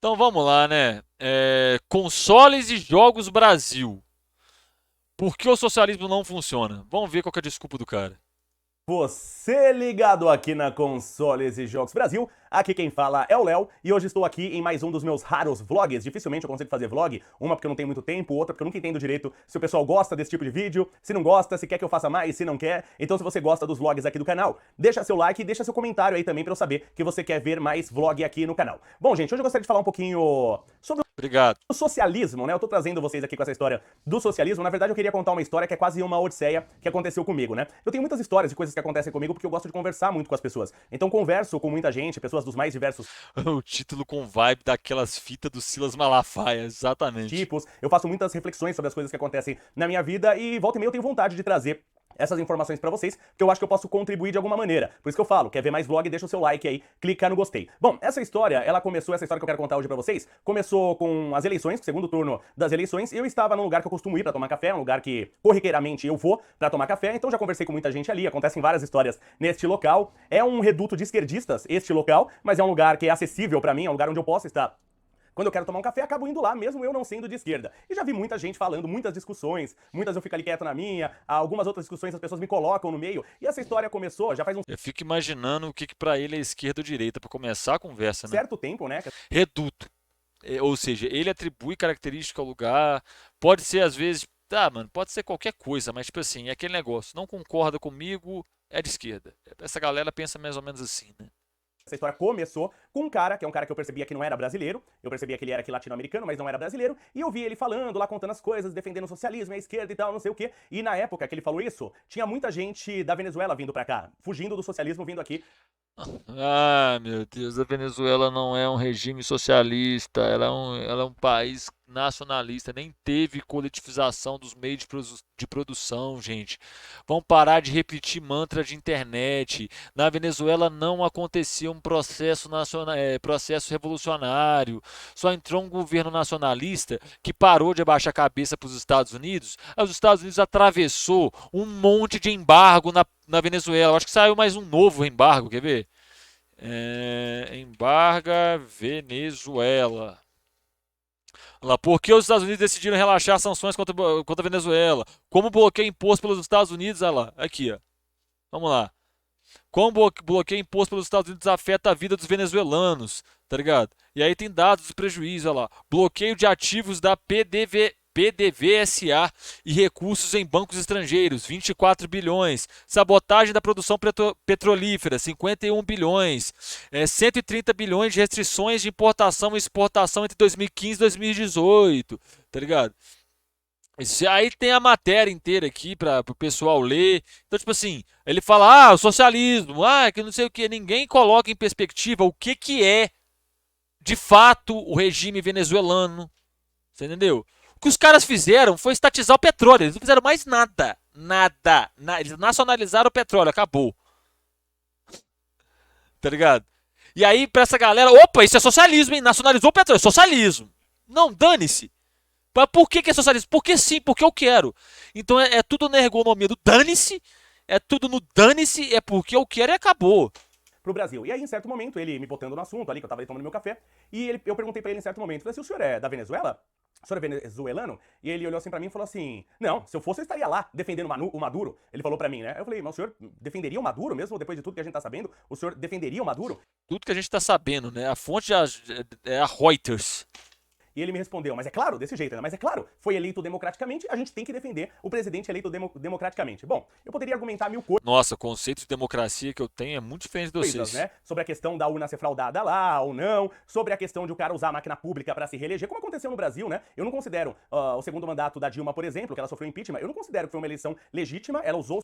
Então vamos lá, né? Consoles e jogos Brasil. Por que o socialismo não funciona? Vamos ver qual que é a desculpa do cara. Você ligado aqui na Consoles e Jogos Brasil, aqui quem fala é o Léo e hoje estou aqui em mais um dos meus raros vlogs. Dificilmente eu consigo fazer vlog, uma porque eu não tenho muito tempo, outra porque eu nunca entendo direito se o pessoal gosta desse tipo de vídeo, se não gosta, se quer que eu faça mais, se não quer. Então se você gosta dos vlogs aqui do canal, deixa seu like e deixa seu comentário aí também pra eu saber que você quer ver mais vlog aqui no canal. Bom, gente, hoje eu gostaria de falar um pouquinho sobre Obrigado. o socialismo, né? Eu tô trazendo vocês aqui com essa história do socialismo. Na verdade, eu queria contar uma história que é quase uma odisseia que aconteceu comigo, né? Eu tenho muitas histórias e coisas que acontecem comigo porque eu gosto de conversar muito com as pessoas. Então, converso com muita gente, pessoas dos mais diversos O título com vibe daquelas fitas do Silas Malafaia, exatamente. tipos. Eu faço muitas reflexões sobre as coisas que acontecem na minha vida e volta e meia eu tenho vontade de trazer essas informações pra vocês, que eu acho que eu posso contribuir de alguma maneira. Por isso que eu falo, quer ver mais vlog, deixa o seu like aí, clica no gostei. Bom, essa história que eu quero contar hoje pra vocês, começou com as eleições, o segundo turno das eleições, e eu estava num lugar que eu costumo ir pra tomar café, um lugar que corriqueiramente eu vou pra tomar café, então já conversei com muita gente ali, acontecem várias histórias neste local. É um reduto de esquerdistas, este local, mas é um lugar que é acessível pra mim, é um lugar onde eu posso estar quando eu quero tomar um café, acabo indo lá, mesmo eu não sendo de esquerda. E já vi muita gente falando, muitas discussões, muitas eu fico ali quieto na minha, algumas outras discussões as pessoas me colocam no meio. E essa história começou já faz um Eu fico imaginando o que pra ele é esquerda ou direita pra começar a conversa, né? certo tempo, né? Reduto. Ou seja, ele atribui característica ao lugar. Pode ser às vezes, tá, mano, pode ser qualquer coisa, mas tipo assim, é aquele negócio, não concorda comigo, é de esquerda. Essa galera pensa mais ou menos assim, né? Essa história começou com um cara, que é um cara que eu percebia que não era brasileiro, eu percebia que ele era aqui latino-americano, mas não era brasileiro, e eu vi ele falando lá, contando as coisas, defendendo o socialismo, a esquerda e tal, não sei o quê. E na época que ele falou isso, tinha muita gente da Venezuela vindo pra cá, fugindo do socialismo, vindo aqui Ah, meu Deus, a Venezuela não é um regime socialista, ela é um país nacionalista, nem teve coletivização dos meios de produção, gente. Vão parar de repetir mantra de internet. Na Venezuela não acontecia um processo, processo revolucionário. Só entrou um governo nacionalista que parou de abaixar a cabeça para os Estados Unidos. Aí os Estados Unidos atravessou um monte de embargo na Venezuela. Eu acho que saiu mais um novo embargo, quer ver? Embarga Venezuela. Lá, por que os Estados Unidos decidiram relaxar sanções contra a Venezuela? Como bloqueio imposto pelos Estados Unidos? Olha lá, aqui, ó. Vamos lá. Como bloqueio imposto pelos Estados Unidos afeta a vida dos venezuelanos, tá ligado? E aí tem dados de prejuízo, olha lá. Bloqueio de ativos da PDVSA e recursos em bancos estrangeiros, 24 bilhões. Sabotagem da produção petrolífera, 51 bilhões. 130 bilhões de restrições de importação e exportação entre 2015 e 2018, tá ligado? Aí tem a matéria inteira aqui para o pessoal ler. Então, tipo assim, ele fala, o socialismo, que não sei o que. Ninguém coloca em perspectiva o que é, de fato, o regime venezuelano. Você entendeu? O que os caras fizeram foi estatizar o petróleo. Eles não fizeram mais nada. Nada. Eles nacionalizaram o petróleo. Acabou. Tá ligado? E aí, pra essa galera, opa, isso é socialismo, hein? Nacionalizou o petróleo. Socialismo. Não, dane-se. Mas por que é socialismo? Porque sim, porque eu quero. Então é tudo na ergonomia do dane-se, é tudo no dane-se, é porque eu quero e acabou. pro Brasil. E aí, em certo momento, ele me botando no assunto ali, que eu tava ali tomando meu café, e eu perguntei pra ele em certo momento, falei assim, o senhor é da Venezuela? O senhor é venezuelano? E ele olhou assim pra mim e falou assim, não, se eu fosse eu estaria lá, defendendo o Maduro. Ele falou pra mim, né? Eu falei, mas o senhor defenderia o Maduro mesmo, depois de tudo que a gente tá sabendo? O senhor defenderia o Maduro? Tudo que a gente tá sabendo, né? A fonte é a Reuters. E ele me respondeu, mas é claro, desse jeito, né? Mas é claro, foi eleito democraticamente, a gente tem que defender o presidente eleito democraticamente. Bom, eu poderia argumentar mil Nossa, o conceito de democracia que eu tenho é muito diferente de coisas, vocês. né? Sobre a questão da urna ser fraudada lá ou não, sobre a questão de o cara usar a máquina pública para se reeleger, como aconteceu no Brasil, né? Eu não considero o segundo mandato da Dilma, por exemplo, que ela sofreu impeachment, eu não considero que foi uma eleição legítima, ela usou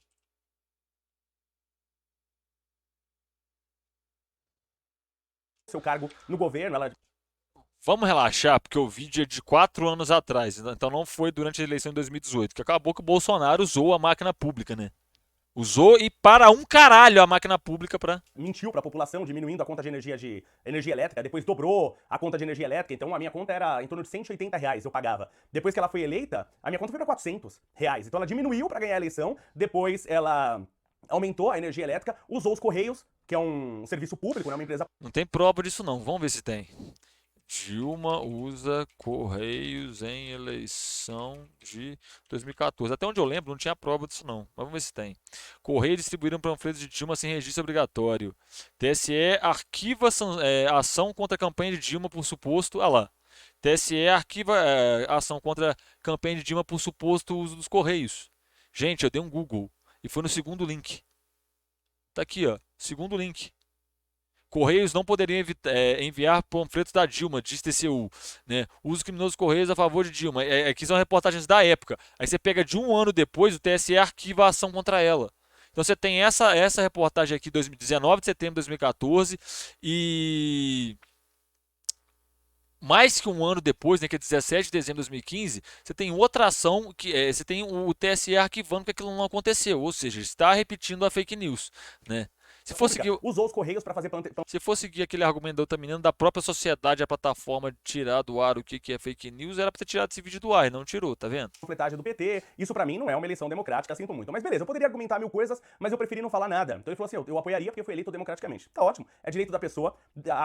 seu cargo no governo, ela Vamos relaxar, porque o vídeo é de 4 anos atrás, então não foi durante a eleição de 2018, que acabou que o Bolsonaro usou a máquina pública, né? Usou e para um caralho a máquina pública para. mentiu para a população, diminuindo a conta de energia elétrica, depois dobrou a conta de energia elétrica, então a minha conta era em torno de R$ 180 eu pagava. Depois que ela foi eleita, a minha conta foi para R$ 400. Então ela diminuiu para ganhar a eleição, depois ela aumentou a energia elétrica, usou os Correios, que é um serviço público, né, uma empresa Não tem prova disso não. Vamos ver se tem. Dilma usa Correios em eleição de 2014. Até onde eu lembro, não tinha prova disso não. Mas vamos ver se tem. Correios distribuíram panfletos de Dilma sem registro obrigatório. TSE arquiva ação contra a campanha de Dilma por suposto... Ah lá. TSE arquiva ação contra a campanha de Dilma por suposto uso dos Correios. Gente, eu dei um Google e foi no segundo link. Tá aqui, ó. Segundo link. Correios não poderiam enviar panfletos da Dilma, diz TCU. Né? Uso criminoso dos Correios a favor de Dilma. Aqui são reportagens da época. Aí você pega de um ano depois, o TSE arquiva a ação contra ela. Então você tem essa reportagem aqui, 19 de setembro de 2014, e mais que um ano depois, né, que é 17 de dezembro de 2015, você tem outra ação, que você tem o TSE arquivando que aquilo não aconteceu, ou seja, está repetindo a fake news. Né? Se for seguir, usou os Correios para fazer se for seguir aquele argumento da outra menina, da própria sociedade, a plataforma tirar do ar o que é fake news, era para ter tirado esse vídeo do ar e não tirou, tá vendo? panfletagem do PT, isso pra mim não é uma eleição democrática, sinto muito. Mas beleza, eu poderia argumentar mil coisas, mas eu preferi não falar nada. Então ele falou assim, eu apoiaria porque eu fui eleito democraticamente. Tá ótimo, é direito da pessoa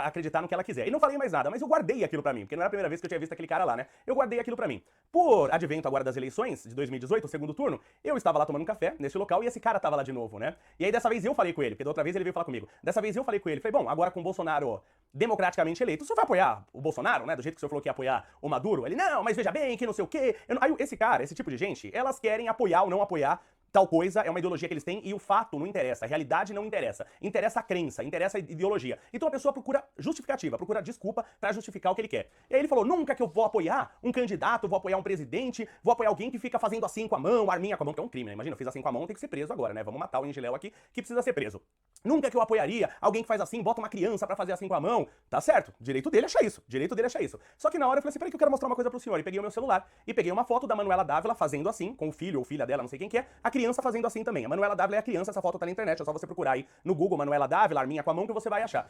acreditar no que ela quiser. E não falei mais nada, mas eu guardei aquilo pra mim, porque não era a primeira vez que eu tinha visto aquele cara lá, né? Eu guardei aquilo pra mim. Por advento agora das eleições de 2018, o segundo turno, eu estava lá tomando um café nesse local e esse cara tava lá de novo, né? E aí dessa vez eu falei com ele, porque da outra vez ele veio falar comigo. Dessa vez eu falei com ele, falei, bom, agora com o Bolsonaro democraticamente eleito, o senhor vai apoiar o Bolsonaro, né? Do jeito que o senhor falou que ia apoiar o Maduro? Ele, não, mas veja bem, que não sei o quê. Aí esse cara, esse tipo de gente, elas querem apoiar ou não apoiar tal coisa, é uma ideologia que eles têm e o fato não interessa, a realidade não interessa. Interessa a crença, interessa a ideologia. Então a pessoa procura justificativa, procura desculpa pra justificar o que ele quer. E aí ele falou, nunca que eu vou apoiar um candidato, vou apoiar um presidente, vou apoiar alguém que fica fazendo assim com a mão, arminha com a mão, que é um crime, né? Imagina, eu fiz assim com a mão, tem que ser preso agora, né? Vamos matar o Engiléu aqui, que precisa ser preso. Nunca que eu apoiaria alguém que faz assim, bota uma criança pra fazer assim com a mão. Tá certo, direito dele achar isso, direito dele achar isso. Só que na hora eu falei assim, peraí que eu quero mostrar uma coisa pro senhor. E peguei o meu celular e peguei uma foto da Manuela Dávila fazendo assim, com o filho ou filha dela, não sei quem que é, a criança fazendo assim também. A Manuela Dávila é a criança, essa foto tá na internet, é só você procurar aí no Google Manuela Dávila, arminha com a mão, que você vai achar.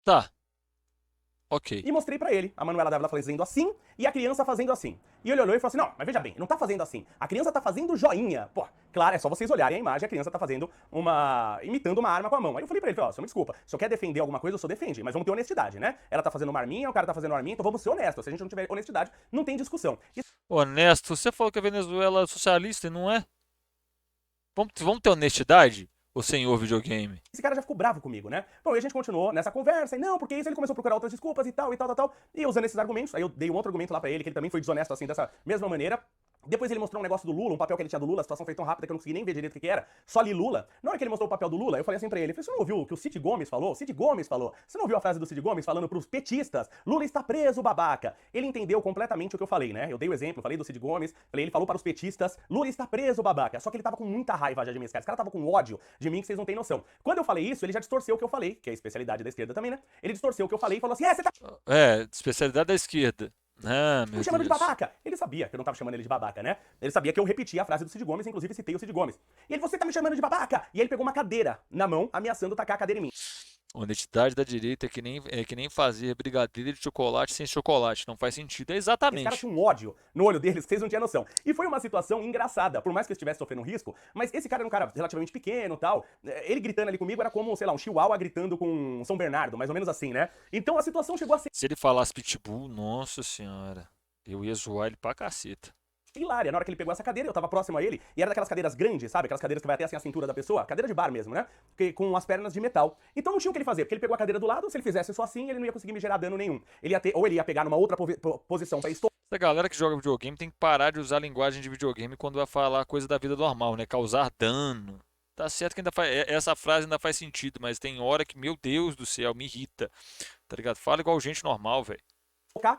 Tá, ok. E mostrei pra ele a Manuela Dávila fazendo assim e a criança fazendo assim. E ele olhou e falou assim, não, mas veja bem, não tá fazendo assim. A criança tá fazendo joinha. Pô, claro, é só vocês olharem a imagem, a criança tá fazendo imitando uma arma com a mão. Aí eu falei pra ele, ó, senhor, me desculpa, se eu quer defender alguma coisa, o senhor defende, mas vamos ter honestidade, né? Ela tá fazendo uma arminha, o cara tá fazendo uma arminha, então vamos ser honestos. Se a gente não tiver honestidade, não tem discussão. Honesto, você falou que a Venezuela é socialista e não é? Vamos ter honestidade, o senhor videogame? Esse cara já ficou bravo comigo, né? Bom, e a gente continuou nessa conversa, e não, porque isso ele começou a procurar outras desculpas e tal, e tal, tal, tal. E usando esses argumentos, aí eu dei um outro argumento lá pra ele, que ele também foi desonesto assim, dessa mesma maneira. Depois ele mostrou um negócio do Lula, um papel que ele tinha do Lula, a situação foi tão rápida que eu não consegui nem ver direito o que era. Só li Lula. Na hora que ele mostrou o papel do Lula, eu falei assim pra ele, você não ouviu o que o Cid Gomes falou? Cid Gomes falou. Você não ouviu a frase do Cid Gomes falando pros petistas? Lula está preso, babaca. Ele entendeu completamente o que eu falei, né? Eu dei o exemplo, falei do Cid Gomes, falei, ele falou para os petistas, Lula está preso, babaca. Só que ele tava com muita raiva já de mim, esse cara tava com ódio de mim que vocês não têm noção. Quando eu falei isso, ele já distorceu o que eu falei, que é a especialidade da esquerda também, né? Ele distorceu o que eu falei e falou assim, você tá Especialidade da esquerda. Ah, meu me chamando de Deus. babaca. Ele sabia que eu não tava chamando ele de babaca, né? Ele sabia que eu repetia a frase do Cid Gomes, inclusive citei o Cid Gomes. E ele, você tá me chamando de babaca! E ele pegou uma cadeira na mão, ameaçando tacar a cadeira em mim. Honestidade da direita é que nem fazer brigadeiro de chocolate sem chocolate. Não faz sentido. É Esse cara exatamente. tinha um ódio no olho deles que vocês não tinham noção. E foi uma situação engraçada, por mais que eu estivesse sofrendo um risco, mas esse cara era um cara relativamente pequeno e tal. Ele gritando ali comigo era como, sei lá, um chihuahua gritando com um São Bernardo, mais ou menos assim, né? Então a situação chegou a ser Se ele falasse pitbull, nossa senhora, eu ia zoar ele pra caceta. hilária. Na hora que ele pegou essa cadeira, eu tava próximo a ele, e era daquelas cadeiras grandes, sabe? Aquelas cadeiras que vai até assim a cintura da pessoa, cadeira de bar mesmo, né? Com as pernas de metal. Então não tinha o que ele fazer, porque ele pegou a cadeira do lado, se ele fizesse só assim, ele não ia conseguir me gerar dano nenhum. Ele ia ter, ou ele ia pegar numa outra posição pra estourar. Essa galera que joga videogame tem que parar de usar a linguagem de videogame quando vai falar coisa da vida normal, né? Causar dano. Tá certo que ainda essa frase ainda faz sentido, mas tem hora que, meu Deus do céu, me irrita. Tá ligado? Fala igual gente normal, velho.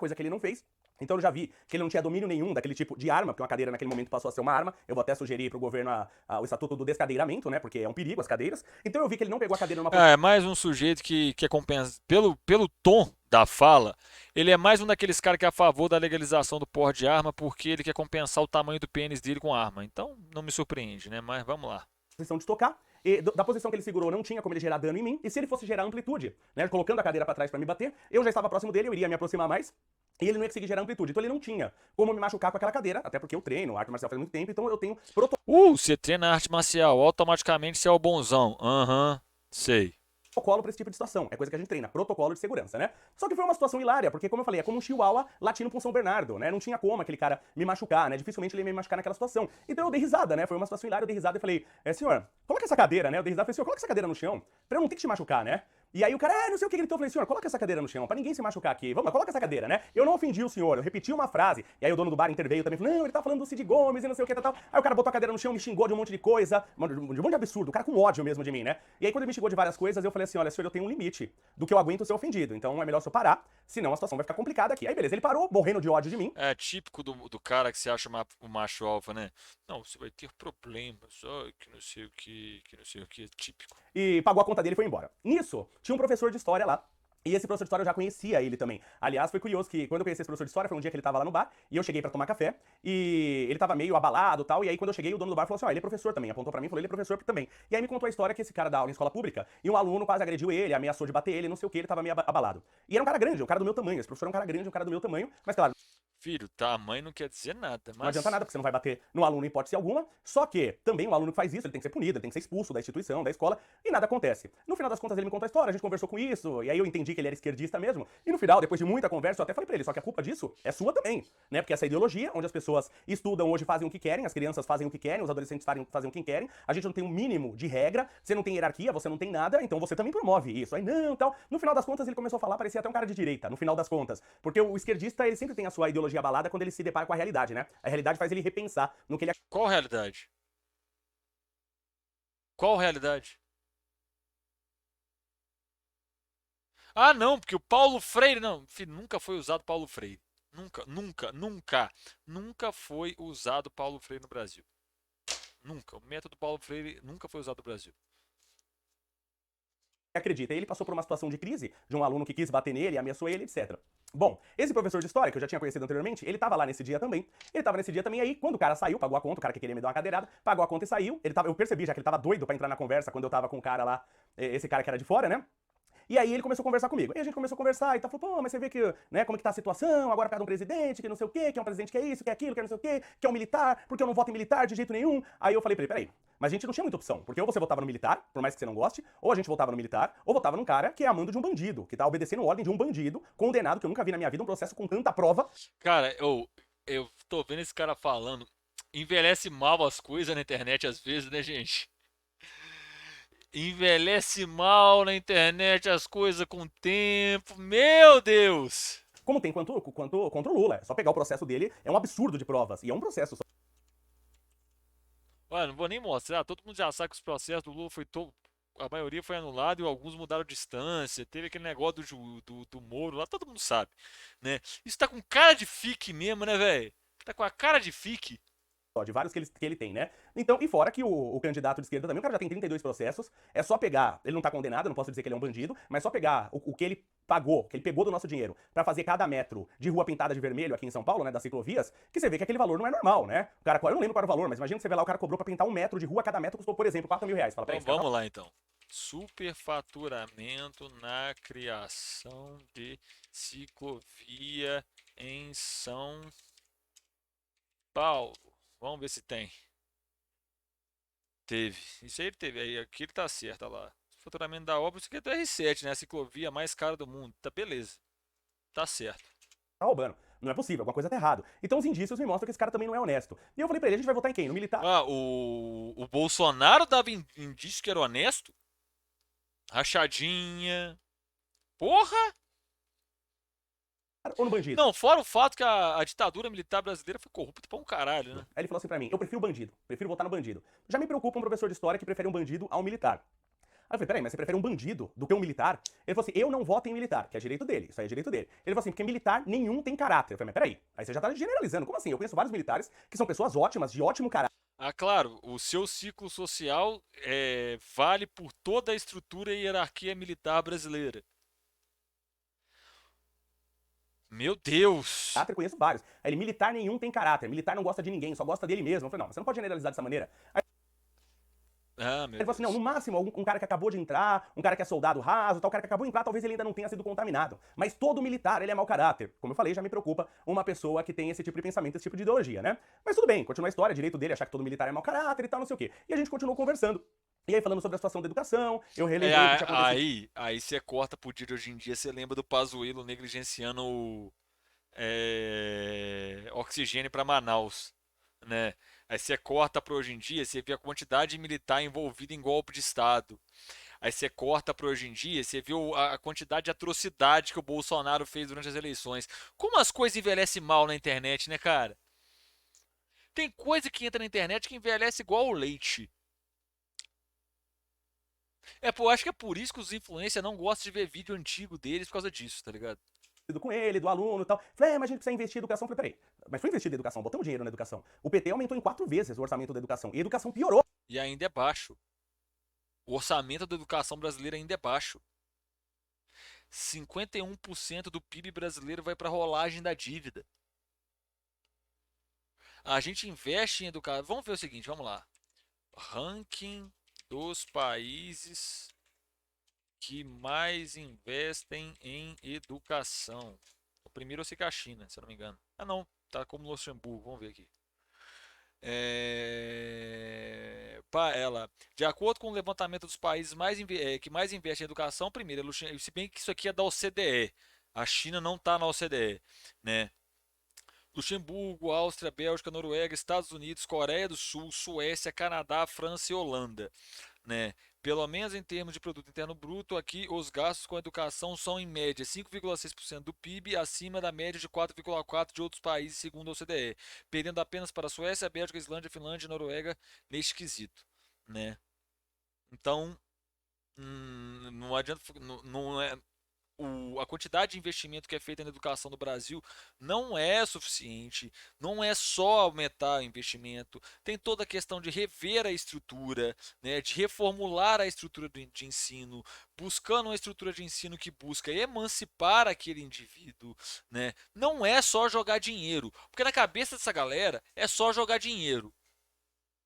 Coisa que ele não fez. Então eu já vi que ele não tinha domínio nenhum daquele tipo de arma, porque uma cadeira naquele momento passou a ser uma arma. Eu vou até sugerir pro governo o estatuto do descadeiramento, né? Porque é um perigo as cadeiras. Então eu vi que ele não pegou a cadeira numa É mais um sujeito que quer compensar. Pelo tom da fala, ele é mais um daqueles caras que é a favor da legalização do porte de arma porque ele quer compensar o tamanho do pênis dele com arma. Então não me surpreende, né? Mas vamos lá. posição de tocar, e da posição que ele segurou não tinha como ele gerar dano em mim, e se ele fosse gerar amplitude, né, colocando a cadeira pra trás pra me bater, eu já estava próximo dele, eu iria me aproximar mais, e ele não ia conseguir gerar amplitude. Então ele não tinha como me machucar com aquela cadeira, até porque eu treino arte marcial faz muito tempo, então eu tenho Você treina arte marcial, automaticamente você é o bonzão. Aham, sei. protocolo pra esse tipo de situação. É coisa que a gente treina, protocolo de segurança, né? Só que foi uma situação hilária, porque, como eu falei, é como um chihuahua latindo pra um São Bernardo, né? Não tinha como aquele cara me machucar, né? Dificilmente ele ia me machucar naquela situação. Então eu dei risada, né? Foi uma situação hilária, eu dei risada e falei, senhor, coloca essa cadeira, né? Eu dei risada e falei, senhor, coloca essa cadeira no chão, pra eu não ter que te machucar, né? E aí o cara, não sei o que gritou, eu falei, senhor, coloca essa cadeira no chão, pra ninguém se machucar aqui. Vamos, coloca essa cadeira, né? Eu não ofendi o senhor, eu repeti uma frase. E aí o dono do bar interveio também, falou, não, ele tá falando do Cid Gomes e não sei o que, tal. Aí o cara botou a cadeira no chão, me xingou de um monte de coisa, de um monte de absurdo, o cara com ódio mesmo de mim, né? E aí quando ele me xingou de várias coisas, eu falei assim, olha, senhor, eu tenho um limite do que eu aguento ser ofendido, então é melhor se eu parar, senão a situação vai ficar complicada aqui. Aí beleza, ele parou, morrendo de ódio de mim. É típico do cara que se acha o macho alfa, né? Não, você vai ter problemas, ai, que não sei o que não sei o que, típico. E pagou a conta dele e foi embora. Nisso, tinha um professor de história lá. E esse professor de história eu já conhecia ele também. Aliás, foi curioso que quando eu conheci esse professor de história, foi um dia que ele tava lá no bar, e eu cheguei pra tomar café, e ele tava meio abalado e tal, e aí quando eu cheguei, o dono do bar falou assim, ó, ele é professor também, apontou pra mim e falou, ele é professor também. E aí me contou a história que esse cara dá aula em escola pública, e um aluno quase agrediu ele, ameaçou de bater ele, não sei o que, ele tava meio abalado. E era um cara grande, um cara do meu tamanho, esse professor é um cara grande, um cara do meu tamanho, mas claro, Filho, tamanho não quer dizer nada, não mas... adianta nada, porque você não vai bater no aluno em hipótese alguma. Só que também o aluno que faz isso, ele tem que ser punido, ele tem que ser expulso da instituição, da escola, e nada acontece. No final das contas, ele me contou a história, a gente conversou com isso, e aí eu entendi que ele era esquerdista mesmo. E no final, depois de muita conversa, eu até falei pra ele, só que a culpa disso é sua também, né? Porque essa ideologia, onde as pessoas estudam hoje, fazem o que querem, as crianças fazem o que querem, os adolescentes fazem o que querem, a gente não tem um mínimo de regra, você não tem hierarquia, você não tem nada, então você também promove isso. Aí não, tal. No final das contas, ele começou a falar, parecia até um cara de direita, no final das contas. Porque o esquerdista, ele sempre tem a sua ideologia abalada quando ele se depara com a realidade, né? A realidade faz ele repensar no que ele Qual realidade? Qual realidade? Ah, não, porque o Paulo Freire... Não, filho, nunca foi usado Paulo Freire. Nunca, nunca, nunca, nunca foi usado Paulo Freire no Brasil. Nunca. O método Paulo Freire nunca foi usado no Brasil. acredita. E ele passou por uma situação de crise, de um aluno que quis bater nele, ameaçou ele, etc. Bom, esse professor de história, que eu já tinha conhecido anteriormente, ele tava lá nesse dia também. Ele tava nesse dia também, aí quando o cara saiu, pagou a conta, o cara que queria me dar uma cadeirada, pagou a conta e saiu. Eu percebi já que ele tava doido pra entrar na conversa quando eu tava com o cara lá, esse cara que era de fora, né? E aí ele começou a conversar comigo. E a gente começou a conversar e tá, falou, pô, mas você vê que, né, como é que tá a situação, agora por causa de um presidente, que não sei o quê, que é um presidente que é isso, que é aquilo, que é não sei o quê, que é um militar, porque eu não voto em militar de jeito nenhum. Aí eu falei pra ele, peraí, mas a gente não tinha muita opção, porque ou você votava no militar, por mais que você não goste, ou a gente votava no militar, ou votava num cara que é amando de um bandido, que tá obedecendo ordem de um bandido, condenado, que eu nunca vi na minha vida um processo com tanta prova. Cara, eu tô vendo esse cara falando. Envelhece mal as coisas na internet às vezes, né, gente? Envelhece mal na internet as coisas com o tempo. Meu Deus! Como tem contra o Lula. É só pegar o processo dele, é um absurdo de provas. E é um processo só. Olha, não vou nem mostrar. Todo mundo já sabe que os processos do Lula foi todo. A maioria foi anulado e alguns mudaram distância. Teve aquele negócio do Moro lá, todo mundo sabe, né? Isso tá com cara de fique mesmo, né, velho? Tá com a cara de fique. De vários que ele tem, né? Então, e fora que o candidato de esquerda também, o cara já tem 32 processos, é só pegar, ele não tá condenado, eu não posso dizer que ele é um bandido, mas só pegar o que ele pagou, que ele pegou do nosso dinheiro, pra fazer cada metro de rua pintada de vermelho aqui em São Paulo, né, das ciclovias, que você vê que aquele valor não é normal, né? O cara, eu não lembro qual era o valor, mas imagina que você vê lá, o cara cobrou pra pintar um metro de rua, cada metro custou, por exemplo, 4 mil reais. Fala, Então peraí, esse cara vamos lá então. Superfaturamento na criação de ciclovia em São Paulo. Vamos ver se tem. Teve. Isso aí ele teve. Aí aqui ele tá certo, olha lá. Faturamento da obra, isso aqui é do R7, né? A ciclovia mais cara do mundo. Tá beleza. Tá certo. tá roubando. Não é possível, alguma coisa tá errado. Então os indícios me mostram que esse cara também não é honesto. E eu falei pra ele, a gente vai votar em quem? No militar Ah, o Bolsonaro dava indício que era honesto? Rachadinha. Porra! ou no bandido? Não, fora o fato que a ditadura militar brasileira foi corrupta pra um caralho, né? Aí ele falou assim pra mim, eu prefiro bandido, prefiro votar no bandido. Já me preocupa um professor de história que prefere um bandido a um militar. Aí eu falei, peraí, mas você prefere um bandido do que um militar? Ele falou assim, eu não voto em militar, que é direito dele, isso aí é direito dele. Ele falou assim, porque militar nenhum tem caráter. Eu falei, mas peraí, aí você já tá generalizando, como assim? Eu conheço vários militares que são pessoas ótimas, de ótimo caráter. Ah, claro, o seu ciclo social vale por toda a estrutura e hierarquia militar brasileira. Meu Deus! Eu conheço vários. Aí ele, militar nenhum tem caráter, militar não gosta de ninguém, só gosta dele mesmo. Eu falei, não, você não pode generalizar dessa maneira. Aí Ah, meu Ele falou assim, não, no Deus. máximo, um cara que acabou de entrar, um cara que é soldado raso, tal, o cara que acabou de entrar, talvez ele ainda não tenha sido contaminado. Mas todo militar, ele é mau caráter. Como eu falei, já me preocupa uma pessoa que tem esse tipo de pensamento, esse tipo de ideologia, né? Mas tudo bem, continua a história, direito dele achar que todo militar é mau caráter e tal, não sei o quê. E a gente continuou conversando. E aí, falando sobre a situação da educação, eu É, relembrei o que tinha acontecido. aí você corta pro dia de hoje em dia, você lembra do Pazuello negligenciando o oxigênio para Manaus, né? Aí você corta para hoje em dia, você vê a quantidade de militar envolvida em golpe de Estado. Aí você corta para hoje em dia, você viu a quantidade de atrocidade que o Bolsonaro fez durante as eleições. Como as coisas envelhecem mal na internet, né, cara? Tem coisa que entra na internet que envelhece igual o leite. Pô, acho que é por isso que os influencers não gostam de ver vídeo antigo deles por causa disso, tá ligado? Com ele, do aluno e tal. Falei, mas a gente precisa investir em educação. Falei, peraí, mas foi investido em educação, botamos dinheiro na educação. O PT aumentou em 4 vezes o orçamento da educação. E a educação piorou. E ainda é baixo. O orçamento da educação brasileira ainda é baixo. 51% do PIB brasileiro vai para a rolagem da dívida. A gente investe em educação. Vamos ver o seguinte, vamos lá. Ranking dos países que mais investem em educação. O primeiro eu sei que é a China, se eu não me engano. Ah, não, tá como Luxemburgo, vamos ver aqui. De acordo com o levantamento dos países que mais investem em educação, primeiro, se bem que isso aqui é da OCDE, a China não está na OCDE, né? Luxemburgo, Áustria, Bélgica, Noruega, Estados Unidos, Coreia do Sul, Suécia, Canadá, França e Holanda, né? Pelo menos em termos de produto interno bruto, aqui os gastos com educação são em média 5,6% do PIB, acima da média de 4,4% de outros países, segundo a OCDE, perdendo apenas para a Suécia, Bélgica, Islândia, Finlândia e Noruega neste quesito, né? Então, não adianta, não é, a quantidade de investimento que é feita na educação no Brasil não é suficiente, não é só aumentar o investimento, tem toda a questão de rever a estrutura, né, de reformular a estrutura de ensino, buscando uma estrutura de ensino que busca emancipar aquele indivíduo, né? Não é só jogar dinheiro, porque na cabeça dessa galera é só jogar dinheiro,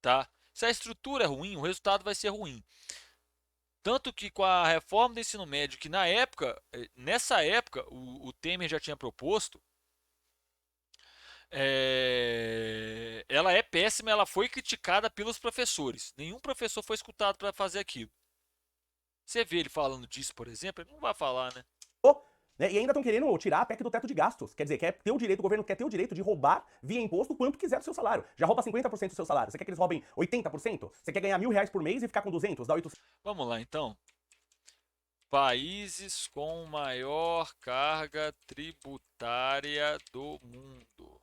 tá? Se a estrutura é ruim, o resultado vai ser ruim. Tanto que com a reforma do ensino médio, que nessa época, o Temer já tinha proposto, ela é péssima, ela foi criticada pelos professores. Nenhum professor foi escutado para fazer aquilo. Você vê ele falando disso, por exemplo, ele não vai falar, né? Né? E ainda estão querendo tirar a PEC do teto de gastos. Quer dizer, quer ter o direito, o governo quer ter o direito de roubar via imposto quanto quiser do seu salário. Já rouba 50% do seu salário. Você quer que eles roubem 80%? Você quer ganhar R$ 1.000 por mês e ficar com 200? Dá 800. Vamos lá, então. Países com maior carga tributária do mundo.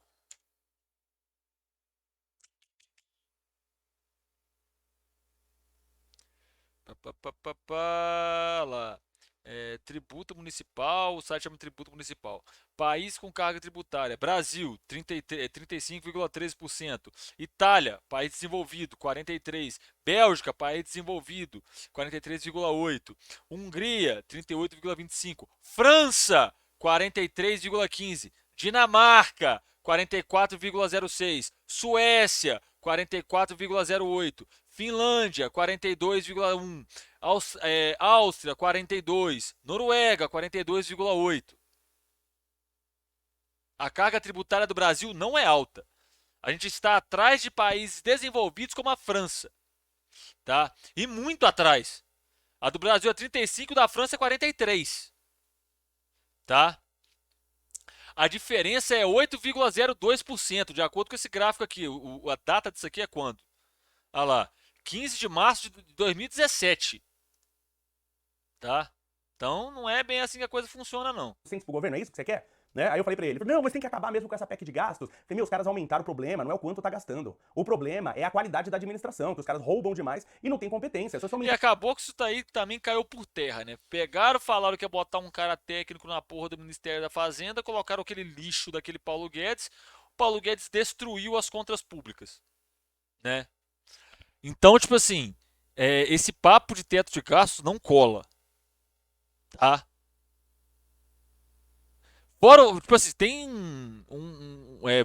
Lá. Tributo municipal, o site chama Tributo Municipal. País com carga tributária: Brasil, 35,13%. Itália, país desenvolvido, 43%. Bélgica, país desenvolvido, 43,8%. Hungria, 38,25%. França, 43,15%. Dinamarca, 44,06%. Suécia, 44,08%. Finlândia, 42,1%. Áustria, 42%. Noruega, 42,8%. A carga tributária do Brasil não é alta. A gente está atrás de países desenvolvidos como a França, tá? E muito atrás. A do Brasil é 35%, da França é 43%, tá? A diferença é 8,02%, de acordo com esse gráfico aqui. A data disso aqui é quando? Olha lá, 15 de março de 2017, tá? Então não é bem assim que a coisa funciona, não. Pro governo, é isso que você quer? Né? Aí eu falei pra ele, não, mas tem que acabar mesmo com essa PEC de gastos. Falei, meu, os caras aumentaram o problema, não é o quanto tá gastando. O problema é a qualidade da administração, que os caras roubam demais e não tem competência. E acabou que isso daí também caiu por terra, né? Pegaram, falaram que ia botar um cara técnico na porra do Ministério da Fazenda, colocaram aquele lixo daquele Paulo Guedes. O Paulo Guedes destruiu as contas públicas, né? Então, tipo assim, esse papo de teto de gastos não cola, tá? Fora, tipo assim, tem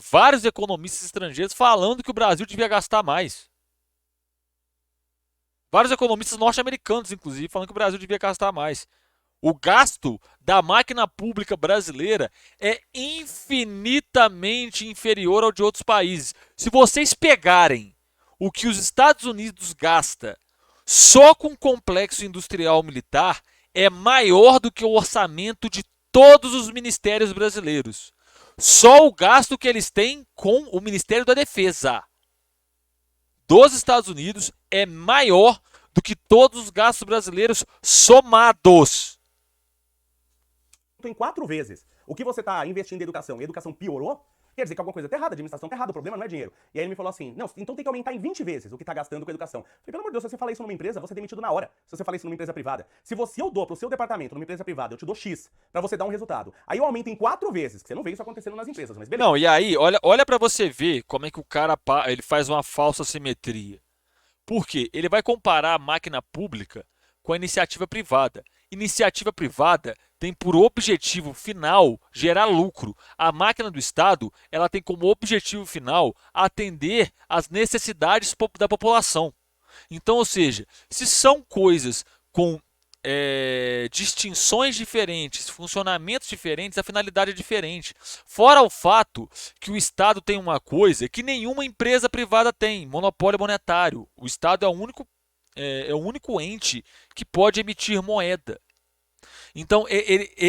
vários economistas estrangeiros falando que o Brasil devia gastar mais. Vários economistas norte-americanos, inclusive, falando que o Brasil devia gastar mais. O gasto da máquina pública brasileira é infinitamente inferior ao de outros países. Se vocês pegarem o que os Estados Unidos gasta só com complexo industrial militar, é maior do que o orçamento de todos os ministérios brasileiros. Só o gasto que eles têm com o Ministério da Defesa dos Estados Unidos é maior do que todos os gastos brasileiros somados. Em 4 vezes o que você está investindo em educação e a educação piorou, quer dizer que alguma coisa está errada, a administração está errada, o problema não é dinheiro. E aí ele me falou assim, não, então tem que aumentar em 20 vezes o que está gastando com educação. Eu falei, pelo amor de Deus, se você falar isso numa empresa, você é demitido na hora. Se você falar isso numa empresa privada. Se você eu dou pro seu departamento, numa empresa privada, eu te dou X para você dar um resultado. Aí eu aumento em 4 vezes, que você não vê isso acontecendo nas empresas, mas beleza. Não, e aí, olha para você ver como é que o cara ele faz uma falsa simetria. Por quê? Ele vai comparar a máquina pública com a iniciativa privada. Iniciativa privada tem por objetivo final gerar lucro. A máquina do Estado, ela tem como objetivo final atender às necessidades da população. Então, ou seja, se são coisas com distinções diferentes, funcionamentos diferentes, a finalidade é diferente. Fora o fato que o Estado tem uma coisa que nenhuma empresa privada tem, monopólio monetário. O Estado é o único ente que pode emitir moeda. Então,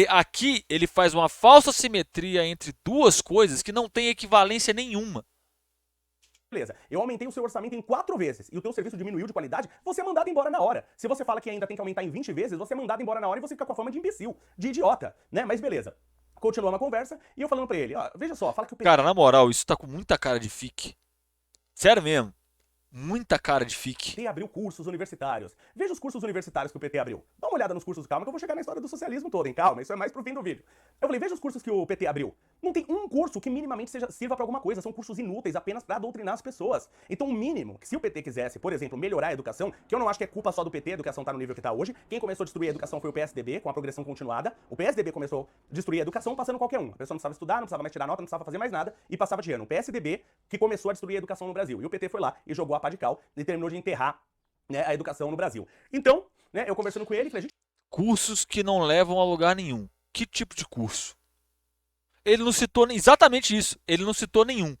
aqui ele faz uma falsa simetria entre duas coisas que não têm equivalência nenhuma. Beleza, eu aumentei o seu orçamento em 4 vezes e o teu serviço diminuiu de qualidade, você é mandado embora na hora. Se você fala que ainda tem que aumentar em 20 vezes, você é mandado embora na hora e você fica com a fama de imbecil, de idiota, né? Mas beleza. Continuamos a conversa e eu falando pra ele, ó, veja só, fala que o Cara, na moral, isso tá com muita cara de fique. Sério mesmo. Muita cara de fique. PT abriu cursos universitários. Veja os cursos universitários que o PT abriu. Dá uma olhada nos cursos, calma, que eu vou chegar na história do socialismo todo, hein? Calma, isso é mais pro fim do vídeo. Eu falei, veja os cursos que o PT abriu. Não tem um curso que minimamente sirva pra alguma coisa. São cursos inúteis apenas pra doutrinar as pessoas. Então, o mínimo, que se o PT quisesse, por exemplo, melhorar a educação, que eu não acho que é culpa só do PT, a educação tá no nível que tá hoje. Quem começou a destruir a educação foi o PSDB, com a progressão continuada. O PSDB começou a destruir a educação passando qualquer um. A pessoa não precisava estudar, não precisava mais tirar nota, não precisava fazer mais nada e passava de ano. O PSDB que começou a destruir a educação no Brasil. E o PT foi lá e jogou a pá de cal e terminou de enterrar, né, a educação no Brasil. Então, né, eu conversando com ele, falei, gente... Cursos que não levam a lugar nenhum. Que tipo de curso? Ele não citou exatamente isso. Ele não citou nenhum.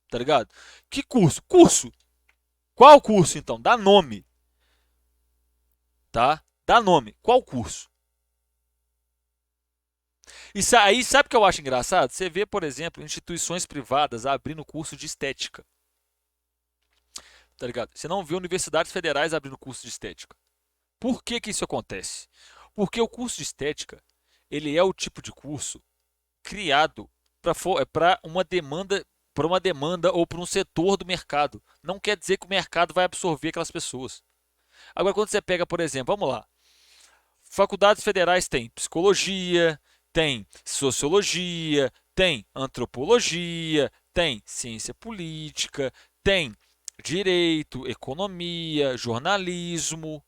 Tá ligado? Que curso? Curso. Qual curso, então? Dá nome. Tá? Dá nome. Qual curso? Isso aí, sabe o que eu acho engraçado? Você vê, por exemplo, instituições privadas abrindo curso de estética. Tá ligado? Você não vê universidades federais abrindo curso de estética. Por que que isso acontece? Porque o curso de estética, ele é o tipo de curso criado para uma demanda ou para um setor do mercado. Não quer dizer que o mercado vai absorver aquelas pessoas. Agora, quando você pega, por exemplo, vamos lá, faculdades federais têm psicologia, tem sociologia, tem antropologia, tem ciência política, tem direito, economia, jornalismo,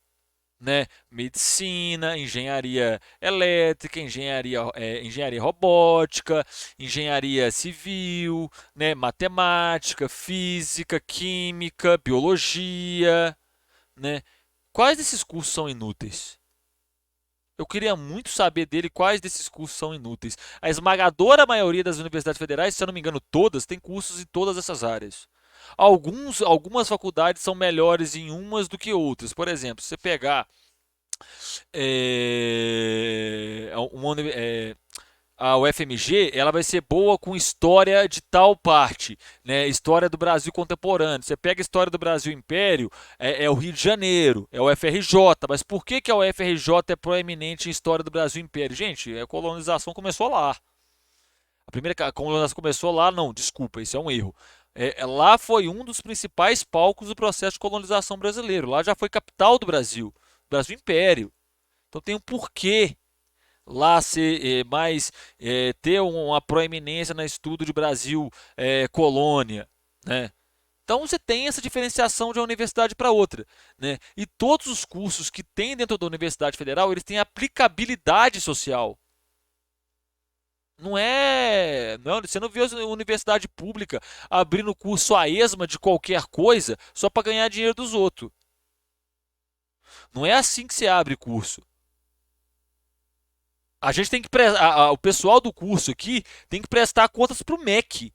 né? Medicina, engenharia elétrica, engenharia robótica, engenharia civil, né? Matemática, física, química, biologia, né? Quais desses cursos são inúteis? Eu queria muito saber dele quais desses cursos são inúteis. A esmagadora maioria das universidades federais, se eu não me engano, todas, tem cursos em todas essas áreas. Algumas faculdades são melhores em umas do que outras. Por exemplo, se você pegar a UFMG, ela vai ser boa com história de tal parte, né? História do Brasil contemporâneo. Você pega a história do Brasil Império, é o Rio de Janeiro, é o UFRJ. Mas por que a UFRJ é proeminente em história do Brasil Império? Gente, a colonização começou lá. A primeira colonização começou lá, não, desculpa, isso é um erro. Lá foi um dos principais palcos do processo de colonização brasileiro. Lá já foi capital do Brasil, Brasil Império. Então tem um porquê lá ser ter uma proeminência no estudo de Brasil colônia, né? Então você tem essa diferenciação de uma universidade para outra, né? E todos os cursos que tem dentro da Universidade Federal, eles têm aplicabilidade social. Você não vê a universidade pública abrindo curso a esma de qualquer coisa só para ganhar dinheiro dos outros. Não é assim que se abre curso. A gente tem que o pessoal do curso aqui tem que prestar contas para o MEC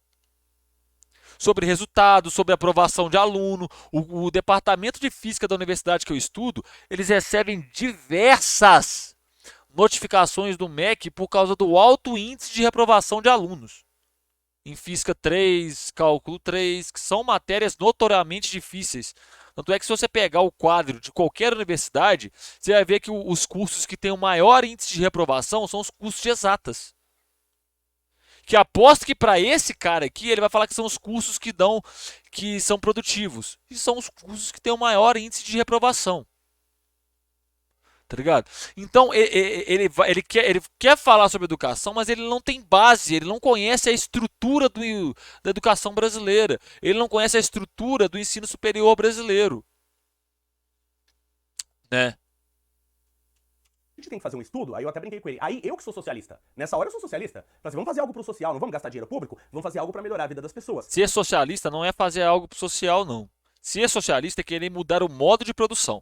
sobre resultados, sobre aprovação de aluno. O departamento de física da universidade que eu estudo, eles recebem diversas notificações do MEC por causa do alto índice de reprovação de alunos. Em Física 3, Cálculo 3, que são matérias notoriamente difíceis. Tanto é que se você pegar o quadro de qualquer universidade, você vai ver que os cursos que têm o maior índice de reprovação são os cursos de exatas. Que aposto que para esse cara aqui, ele vai falar que são os cursos que são produtivos. E são os cursos que têm o maior índice de reprovação. Tá ligado? Então, ele quer falar sobre educação, mas ele não tem base, ele não conhece a estrutura da educação brasileira. Ele não conhece a estrutura do ensino superior brasileiro. Né? A gente tem que fazer um estudo, aí eu até brinquei com ele. Aí eu que sou socialista. Nessa hora eu sou socialista. Falei assim, vamos fazer algo pro social, não vamos gastar dinheiro público, vamos fazer algo para melhorar a vida das pessoas. Ser socialista não é fazer algo pro social, não. Ser socialista é querer mudar o modo de produção.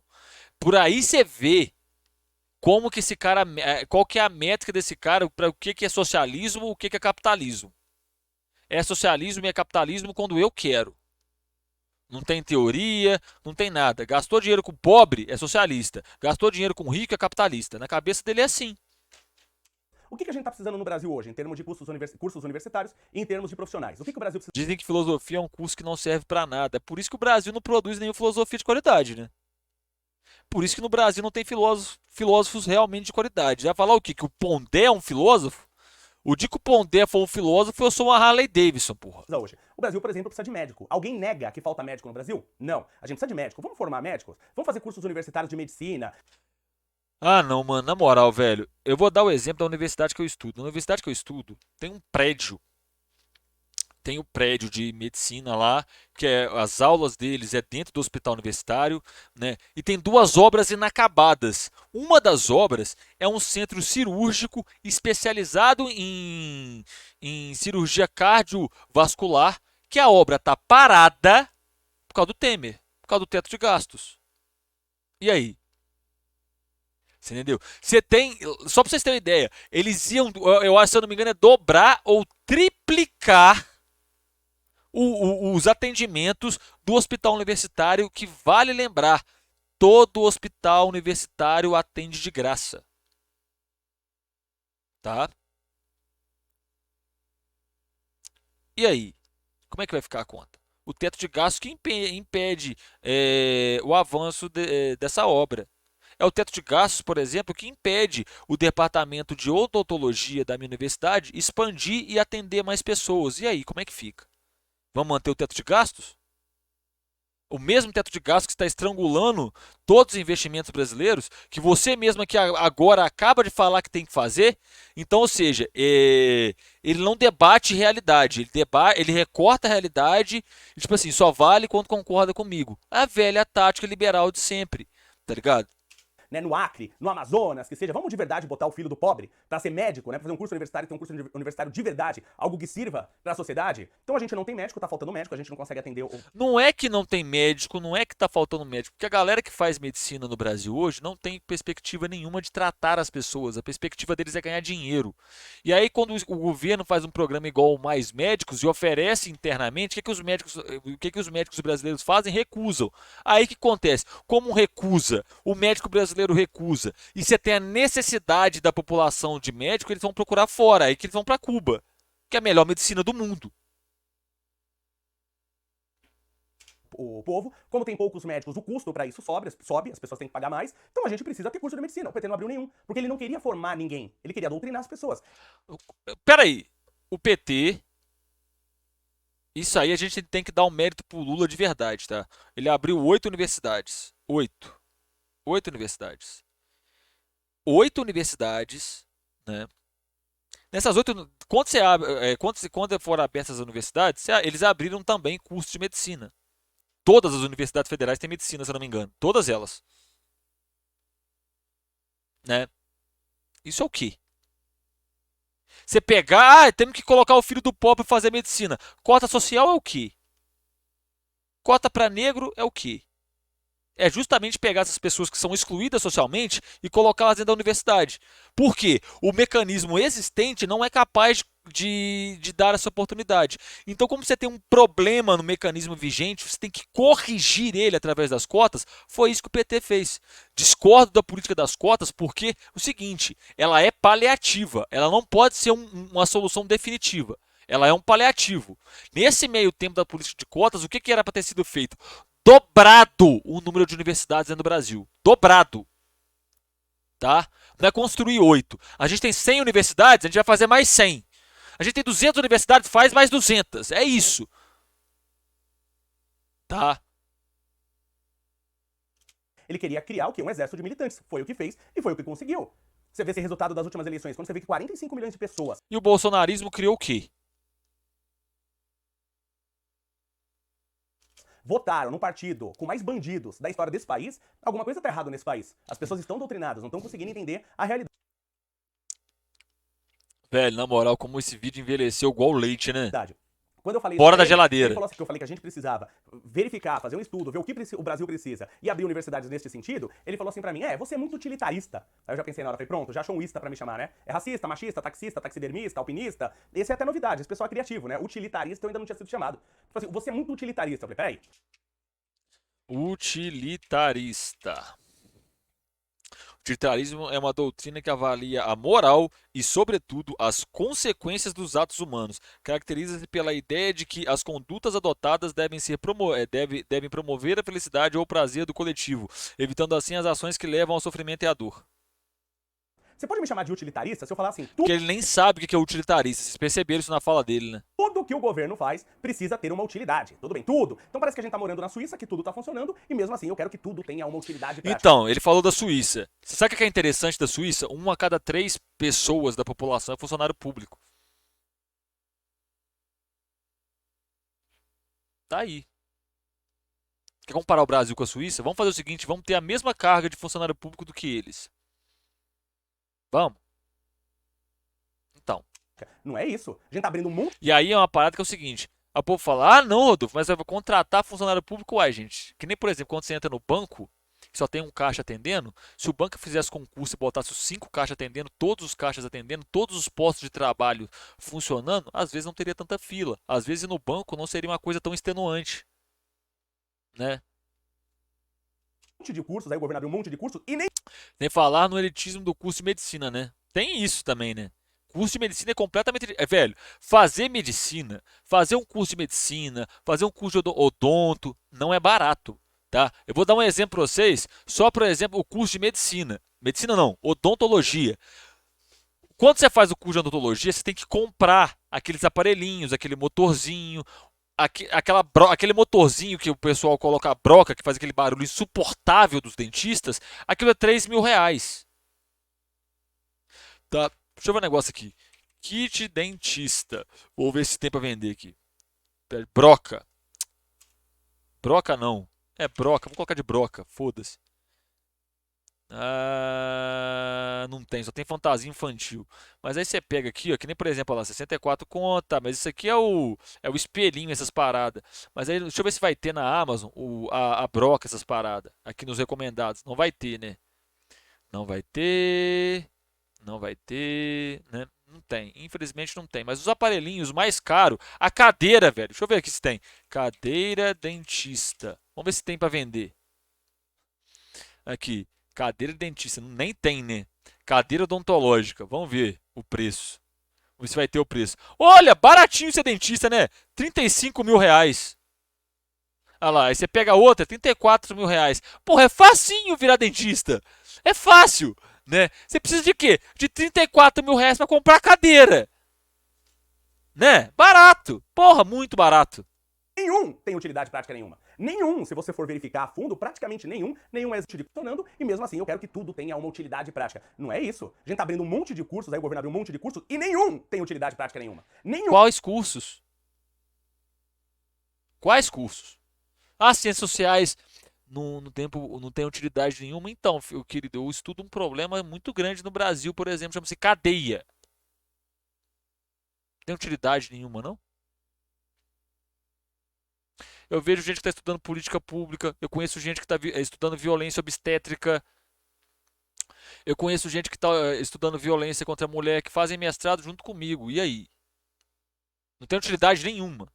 Por aí você vê como que esse cara, qual que é a métrica desse cara para o que é socialismo, o que é capitalismo. É socialismo e é capitalismo quando eu quero. Não tem teoria, não tem nada. Gastou dinheiro com pobre é socialista. Gastou dinheiro com rico é capitalista. Na cabeça dele é assim. O que a gente está precisando no Brasil hoje, em termos de cursos universitários e em termos de profissionais? O que o Brasil precisa? Dizem que filosofia é um curso que não serve para nada. É por isso que o Brasil não produz nenhuma filosofia de qualidade, né? Por isso que no Brasil não tem filósofos realmente de qualidade. Já falar o quê? Que o Pondé é um filósofo? O dia que o Pondé for um filósofo, eu sou uma Harley Davidson, porra. Hoje. O Brasil, por exemplo, precisa de médico. Alguém nega que falta médico no Brasil? Não. A gente precisa de médico. Vamos formar médicos? Vamos fazer cursos universitários de medicina? Ah, não, mano. Na moral, velho. Eu vou dar o exemplo da universidade que eu estudo. Na universidade que eu estudo, tem um prédio. Tem o prédio de medicina lá, que as aulas deles é dentro do hospital universitário, né? E tem duas obras inacabadas. Uma das obras é um centro cirúrgico especializado em cirurgia cardiovascular, que a obra está parada por causa do Temer, por causa do teto de gastos. E aí? Você entendeu? Você tem, só para vocês terem uma ideia, eles iam, eu acho, se eu não me engano, é dobrar ou triplicar os atendimentos do hospital universitário, que vale lembrar, todo hospital universitário atende de graça. Tá? E aí? Como é que vai ficar a conta? O teto de gastos que impede o avanço dessa obra. É o teto de gastos, por exemplo, que impede o departamento de odontologia da minha universidade expandir e atender mais pessoas. E aí, como é que fica? Vamos manter o teto de gastos? O mesmo teto de gastos que está estrangulando todos os investimentos brasileiros, que você mesmo aqui agora acaba de falar que tem que fazer. Então, ou seja, ele não debate realidade, ele recorta a realidade e, tipo assim, só vale quando concorda comigo. A velha tática liberal de sempre, tá ligado? Né, no Acre, no Amazonas, que seja, vamos de verdade botar o filho do pobre para ser médico, né, pra fazer um curso universitário, ter um curso universitário de verdade, algo que sirva para a sociedade. Então a gente não tem médico, tá faltando médico, a gente não consegue atender o... Não é que não tem médico, não é que tá faltando médico, porque a galera que faz medicina no Brasil hoje não tem perspectiva nenhuma de tratar as pessoas, a perspectiva deles é ganhar dinheiro. E aí quando o governo faz um programa igual o Mais Médicos e oferece internamente, o que os médicos brasileiros fazem? Recusam. Aí o que acontece? Como recusa, o médico brasileiro recusa, e você tem a necessidade da população de médico, eles vão procurar fora, aí que eles vão para Cuba, que é a melhor medicina do mundo. O povo, como tem poucos médicos, o custo para isso sobe, as pessoas têm que pagar mais, então a gente precisa ter curso de medicina. O PT não abriu nenhum, porque ele não queria formar ninguém, ele queria doutrinar as pessoas. Peraí, o PT, isso aí a gente tem que dar um mérito pro Lula de verdade, tá? Ele abriu 8 universidades, 8 universidades. 8 universidades, né? Nessas 8, quando foram abertas as universidades, eles abriram também cursos de medicina. Todas as universidades federais têm medicina, se eu não me engano. Todas elas. Né? Isso é o quê? Você pegar, temos que colocar o filho do pobre para fazer medicina. Cota social é o quê? Cota para negro é o quê? é justamente pegar essas pessoas que são excluídas socialmente e colocá-las dentro da universidade. Por quê? O mecanismo existente não é capaz de dar essa oportunidade. Então, como você tem um problema no mecanismo vigente, você tem que corrigir ele através das cotas. Foi isso que o PT fez. Discordo da política das cotas porque o seguinte, ela é paliativa, ela não pode ser uma solução definitiva. Ela é um paliativo. Nesse meio tempo da política de cotas, o que era para ter sido feito? Dobrado o número de universidades dentro do Brasil. Dobrado. Tá? Não é construir 8. A gente tem 100 universidades, a gente vai fazer mais 100. A gente tem 200 universidades, faz mais 200. É isso. Tá? Ele queria criar o quê? Um exército de militantes. Foi o que fez e foi o que conseguiu. Você vê esse resultado das últimas eleições, quando você vê que 45 milhões de pessoas E o bolsonarismo criou o quê? votaram num partido com mais bandidos da história desse país, alguma coisa tá errada nesse país. As pessoas estão doutrinadas, não estão conseguindo entender a realidade. Velho, na moral, como esse vídeo envelheceu igual leite, né? Quando eu falei isso Fora pra da ele geladeira. falou assim que eu falei que a gente precisava verificar, fazer um estudo, ver o que o Brasil precisa e abrir universidades nesse sentido. Ele falou assim pra mim: você é muito utilitarista. Aí eu já pensei na hora, falei: pronto, já achou um ista pra me chamar, né? É racista, machista, taxista, taxidermista, alpinista. Esse é até novidade, esse pessoal é criativo, né? Utilitarista eu ainda não tinha sido chamado. Falei assim: você é muito utilitarista. Eu falei: peraí. Utilitarista. Utilitarismo é uma doutrina que avalia a moral e, sobretudo, as consequências dos atos humanos. Caracteriza-se pela ideia de que as condutas adotadas devem promover a felicidade ou o prazer do coletivo, evitando assim as ações que levam ao sofrimento e à dor. Você pode me chamar de utilitarista se eu falar assim: Porque ele nem sabe o que é utilitarista. Vocês perceberam isso na fala dele, né? tudo que o governo faz precisa ter uma utilidade. Tudo bem, tudo. Então parece que a gente tá morando na Suíça, que tudo tá funcionando, e mesmo assim eu quero que tudo tenha uma utilidade prática. Então, ele falou da Suíça. Você sabe o que é interessante da Suíça? 1 a cada 3 pessoas da população é funcionário público. Tá aí. Quer comparar o Brasil com a Suíça? Vamos fazer o seguinte, vamos ter a mesma carga de funcionário público do que eles. Vamos? Então. Não é isso. A gente tá abrindo um monte. E aí é uma parada que é o seguinte. A povo fala, não, Rodolfo, mas vai contratar funcionário público, uai, gente. Que nem, por exemplo, quando você entra no banco, que só tem um caixa atendendo, se o banco fizesse concurso e botasse os 5 caixas atendendo, todos os caixas atendendo, todos os postos de trabalho funcionando, às vezes não teria tanta fila. Às vezes no banco não seria uma coisa tão extenuante. Né? De cursos, aí o governo abriu um monte de cursos e nem. Nem falar no elitismo do curso de medicina, né? Tem isso também, né? Curso de medicina é completamente. Velho, fazer medicina, fazer um curso de medicina, fazer um curso de odonto, não é barato, tá? Eu vou dar um exemplo para vocês, só por exemplo, o curso de medicina. Medicina não, odontologia. Quando você faz o curso de odontologia, você tem que comprar aqueles aparelhinhos, aquele motorzinho, aquele motorzinho que o pessoal coloca a broca, que faz aquele barulho insuportável dos dentistas, aquilo é R$ 3.000. Tá? Deixa eu ver um negócio aqui. Kit dentista. Vou ver se tem pra vender aqui. Broca. Broca não. É broca. Vou colocar de broca. Foda-se. Não tem. Só tem fantasia infantil. Mas aí você pega aqui, ó. Que nem por exemplo, ó lá, 64 conta. Mas isso aqui é o espelhinho, essas paradas. Mas aí, deixa eu ver se vai ter na Amazon a broca, essas paradas. Aqui nos recomendados. Não vai ter, né? Não vai ter. Não vai ter, né? Não tem, infelizmente não tem. Mas os aparelhinhos mais caros, a cadeira, velho. Deixa eu ver aqui se tem. Cadeira dentista. Vamos ver se tem para vender. Aqui, cadeira dentista. Nem tem, né? Cadeira odontológica. Vamos ver o preço. Vamos ver se vai ter o preço. Olha, baratinho ser dentista, né? R$ 35.000. Olha lá, aí você pega outra, R$ 34.000. Porra, é facinho virar dentista. É fácil. Né? Você precisa de quê? De R$ 34.000 para comprar cadeira. Né? Barato. Porra, muito barato. Nenhum tem utilidade prática nenhuma. Nenhum, se você for verificar a fundo, praticamente nenhum é funcionando, e mesmo assim eu quero que tudo tenha uma utilidade prática. Não é isso. A gente tá abrindo um monte de cursos, aí o governo abriu um monte de cursos, e nenhum tem utilidade prática nenhuma. Nenhum. Quais cursos? Quais cursos? As ciências sociais não tem utilidade nenhuma. Então, querido, eu estudo um problema muito grande no Brasil, por exemplo, chama-se cadeia. Não tem utilidade nenhuma, não? Eu vejo gente que está estudando política pública. Eu conheço gente que está estudando violência obstétrica. Eu conheço gente que está estudando violência contra a mulher, que fazem mestrado junto comigo. E aí? Não tem utilidade nenhuma.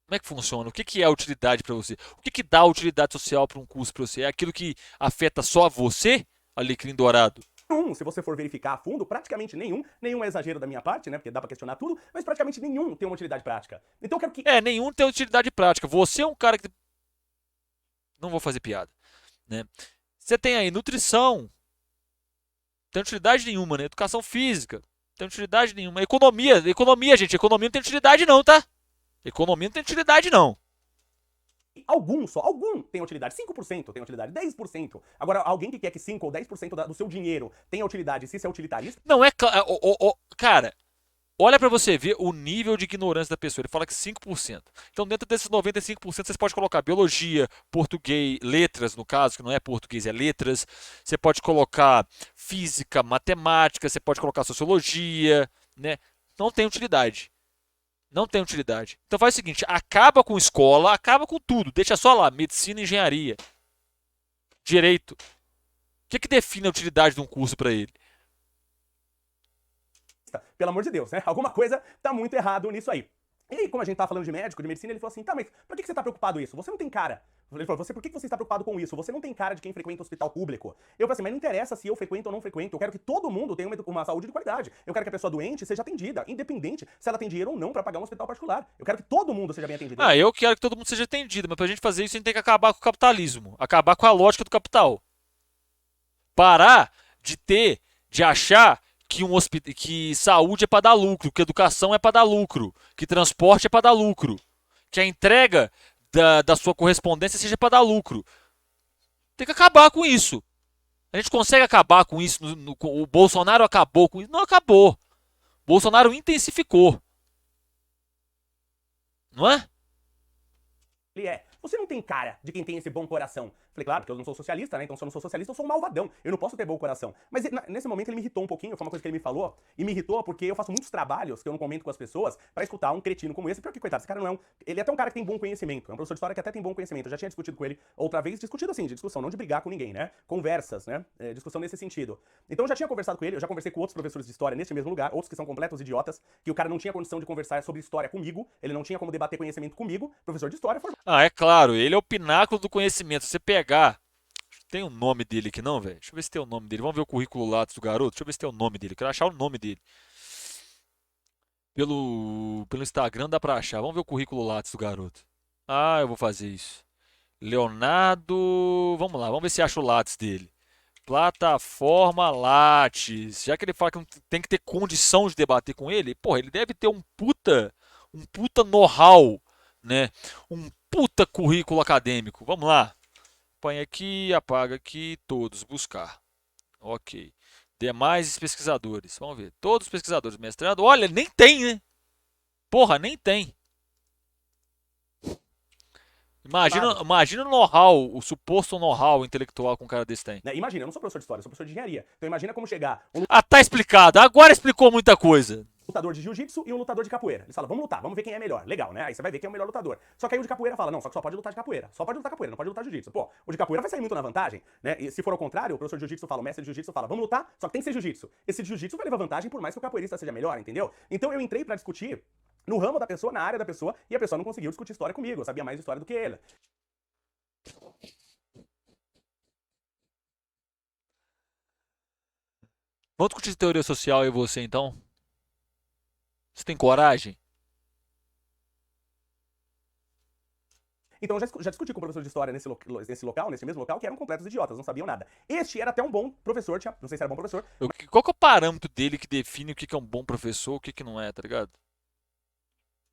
Como é que funciona? O que que é utilidade para você? O que que dá utilidade social para um curso para você? É aquilo que afeta só você, Alecrim Dourado? Nenhum, se você for verificar a fundo, praticamente nenhum. Nenhum é exagero da minha parte, né? Porque dá pra questionar tudo, mas praticamente nenhum tem uma utilidade prática. Então eu quero que. É, nenhum tem utilidade prática. Você é um cara que. Não vou fazer piada, né? Você tem aí nutrição, não tem utilidade nenhuma, né? Educação física, não tem utilidade nenhuma. Economia, gente, economia não tem utilidade não, tá? Economia não tem utilidade não. Algum tem utilidade. 5% tem utilidade, 10%. Agora, alguém que quer que 5 ou 10% do seu dinheiro tenha utilidade, se isso é utilitarista. Não é. Cara, olha pra você ver o nível de ignorância da pessoa. Ele fala que 5%. Então, dentro desses 95%, você pode colocar biologia, português, letras, no caso, que não é português, é letras. Você pode colocar física, matemática, você pode colocar sociologia, né? Não tem utilidade. Não tem utilidade. Então faz o seguinte, acaba com escola, acaba com tudo. Deixa só lá, medicina, engenharia, direito. O que define a utilidade de um curso para ele? Pelo amor de Deus, né? Alguma coisa tá muito errado nisso aí. E aí, como a gente tá falando de médico, de medicina, ele falou assim, tá, mas por que você tá preocupado com isso? Você não tem cara. Ele falou, por que você está preocupado com isso? Você não tem cara de quem frequenta hospital público. Eu falei assim, mas não interessa se eu frequento ou não frequento. Eu quero que todo mundo tenha uma saúde de qualidade. Eu quero que a pessoa doente seja atendida, independente se ela tem dinheiro ou não para pagar um hospital particular. Eu quero que todo mundo seja bem atendido. Ah, eu quero que todo mundo seja atendido, mas pra gente fazer isso, a gente tem que acabar com o capitalismo. Acabar com a lógica do capital. Parar de achar que saúde é para dar lucro, que educação é para dar lucro, que transporte é para dar lucro, que a entrega da sua correspondência seja para dar lucro. Tem que acabar com isso. A gente consegue acabar com isso. O Bolsonaro acabou com isso? Não acabou. O Bolsonaro intensificou. Não é? Ele é. Você não tem cara de quem tem esse bom coração. Falei, claro, porque eu não sou socialista, né? Então, se eu não sou socialista, eu sou um malvadão. Eu não posso ter bom coração. Mas nesse momento ele me irritou um pouquinho, foi uma coisa que ele me falou. E me irritou porque eu faço muitos trabalhos que eu não comento com as pessoas pra escutar um cretino como esse. Porque, coitado, esse cara não é um. Ele é até um cara que tem bom conhecimento. É um professor de história que até tem bom conhecimento. Eu já tinha discutido com ele outra vez, discutido assim, de discussão, não de brigar com ninguém, né? Conversas, né? Discussão nesse sentido. Então eu já tinha conversado com ele, eu já conversei com outros professores de história nesse mesmo lugar, outros que são completos idiotas, que o cara não tinha condição de conversar sobre história comigo, ele não tinha como debater conhecimento comigo, professor de história. Ah, é claro, ele é o pináculo do conhecimento. Você pegar. Tem o nome dele aqui não, velho? Deixa eu ver se tem o nome dele. Vamos ver o currículo Lattes do garoto. Deixa eu ver se tem o nome dele. Eu quero achar o nome dele. Pelo Instagram dá pra achar. Vamos ver o currículo Lattes do garoto. Ah, eu vou fazer isso. Leonardo. Vamos lá, vamos ver se acha o Lattes dele. Plataforma Lattes. Já que ele fala que não tem que ter condição de debater com ele, porra, ele deve ter um puta know-how, né? Um puta currículo acadêmico. Vamos lá. Põe aqui, apaga aqui, todos, buscar. Ok. Demais pesquisadores. Vamos ver. Todos os pesquisadores mestrando. Olha, nem tem, né? Porra, nem tem. Imagina o know-how, o suposto know-how intelectual que um cara desse tem. Né? Imagina, eu não sou professor de história, eu sou professor de engenharia. Então imagina como chegar um Ah, tá explicado. Agora explicou muita coisa. lutador de jiu-jitsu e um lutador de capoeira. Eles falam, vamos lutar, vamos ver quem é melhor. Legal, né? Aí você vai ver quem é o melhor lutador. Só que aí o de capoeira fala, não, só que só pode lutar de capoeira. Só pode lutar capoeira, não pode lutar jiu-jitsu. Pô, o de capoeira vai sair muito na vantagem, né? E se for ao contrário, o professor de jiu-jitsu fala, o mestre de jiu-jitsu fala, vamos lutar, só que tem que ser jiu-jitsu. Esse jiu-jitsu vai levar vantagem por mais que o capoeirista seja melhor, entendeu? Então eu entrei pra discutir no ramo da pessoa, na área da pessoa, e a pessoa não conseguiu discutir história comigo. Eu sabia mais história do que ele. Vamos discutir teoria social e você então? Você tem coragem? Então eu já discuti com o professor de história nesse mesmo local, que eram completos idiotas, não sabiam nada. Este era até um bom professor, não sei se era bom professor. Qual que é o parâmetro dele que define o que é um bom professor, o que não é, tá ligado?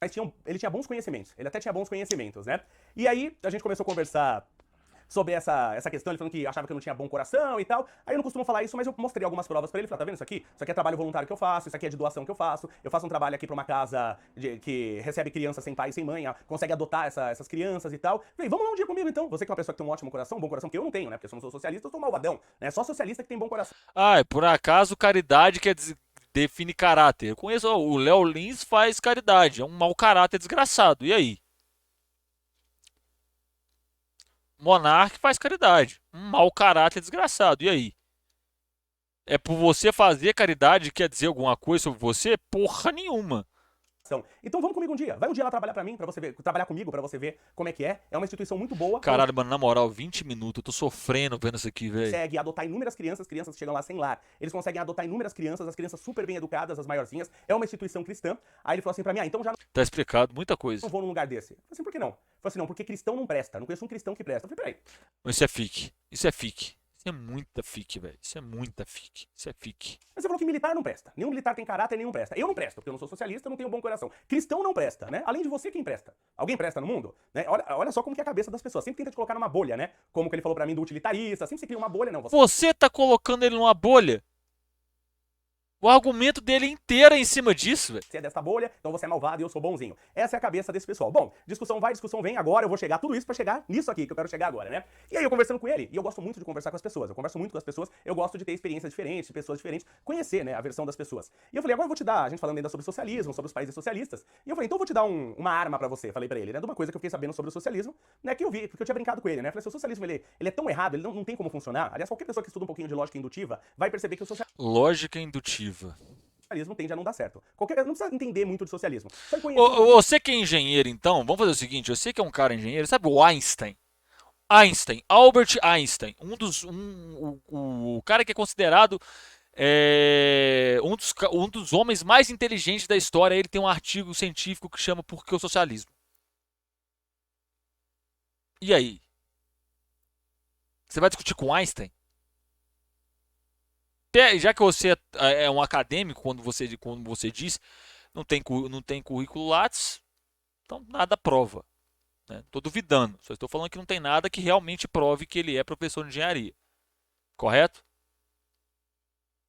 Mas ele tinha bons conhecimentos, ele até tinha bons conhecimentos, né? E aí a gente começou a conversar sobre essa questão, ele falando que achava que eu não tinha bom coração e tal. Aí eu não costumo falar isso, mas eu mostrei algumas provas pra ele. Falei, tá vendo isso aqui? Isso aqui é trabalho voluntário que eu faço, isso aqui é de doação que eu faço. Eu faço um trabalho aqui pra uma casa que recebe crianças sem pai e sem mãe, consegue adotar essas crianças e tal. Falei, vamos lá um dia comigo então. Você que é uma pessoa que tem um ótimo coração, um bom coração, que eu não tenho, né? Porque se eu não sou socialista, eu sou malvadão, né? Só socialista que tem bom coração. Ah, por acaso caridade define caráter. Eu conheço, ó, o Léo Lins faz caridade, é um mau caráter desgraçado. E aí? Monark faz caridade, um mau caráter desgraçado. E aí? É por você fazer caridade quer dizer alguma coisa sobre você? Porra nenhuma. Então vamos comigo um dia. Vai um dia lá trabalhar pra mim, pra você ver, trabalhar comigo, pra você ver como é que é. É uma instituição muito boa. Caralho, mano, na moral, 20 minutos, eu tô sofrendo vendo isso aqui, velho. Consegue adotar inúmeras crianças, crianças que chegam lá sem lar. Eles conseguem adotar inúmeras crianças, as crianças super bem educadas, as maiorzinhas. É uma instituição cristã. Aí ele falou assim pra mim, então já Tá explicado muita coisa. não vou num lugar desse. Eu falei assim, por que não? Eu falei assim, não, porque cristão não presta. Não conheço um cristão que presta. Eu falei, peraí. Isso é fique. Isso é fique. Isso é muita fique, velho. Isso é muita fique. Isso é fique. Mas você falou que militar não presta. Nenhum militar tem caráter, nenhum presta. Eu não presto, porque eu não sou socialista, eu não tenho bom coração. Cristão não presta, né? Além de você, quem presta? Alguém presta no mundo? Né? Olha só como que é a cabeça das pessoas. Sempre tenta te colocar numa bolha, né? Como que ele falou pra mim do utilitarista. Sempre se cria uma bolha, não. Você tá colocando ele numa bolha. O argumento dele inteiro é em cima disso, velho. Você é dessa bolha, então você é malvado e eu sou bonzinho. Essa é a cabeça desse pessoal. Bom, discussão vai, discussão vem, agora eu vou chegar tudo isso pra chegar nisso aqui que eu quero chegar agora, né? E aí eu conversando com ele, e eu gosto muito de conversar com as pessoas. Eu converso muito com as pessoas, eu gosto de ter experiências diferentes, de pessoas diferentes, conhecer, né, a versão das pessoas. E eu falei, agora eu vou te dar, a gente falando ainda sobre socialismo, sobre os países socialistas. E eu falei, então eu vou te dar uma arma pra você, falei pra ele, né, de uma coisa que eu fiquei sabendo sobre o socialismo, né, que eu vi, porque eu tinha brincado com ele, né? Falei, o socialismo ele é tão errado, ele não tem como funcionar. Aliás, qualquer pessoa que estuda um pouquinho de lógica indutiva vai perceber que o Lógica indutiva. socialismo tende a não dar certo. Não precisa entender muito de socialismo. Só Você que é engenheiro, então, vamos fazer o seguinte: você que é um cara engenheiro, sabe o Einstein? Albert Einstein, o cara que é considerado um dos homens mais inteligentes da história. Ele tem um artigo científico que chama Por que o Socialismo? E aí? Você vai discutir com Einstein? Já que você é um acadêmico, quando você diz, não tem currículo Lattes, então nada prova. Estou duvidando, só estou falando que não tem nada que realmente prove que ele é professor de engenharia. Correto?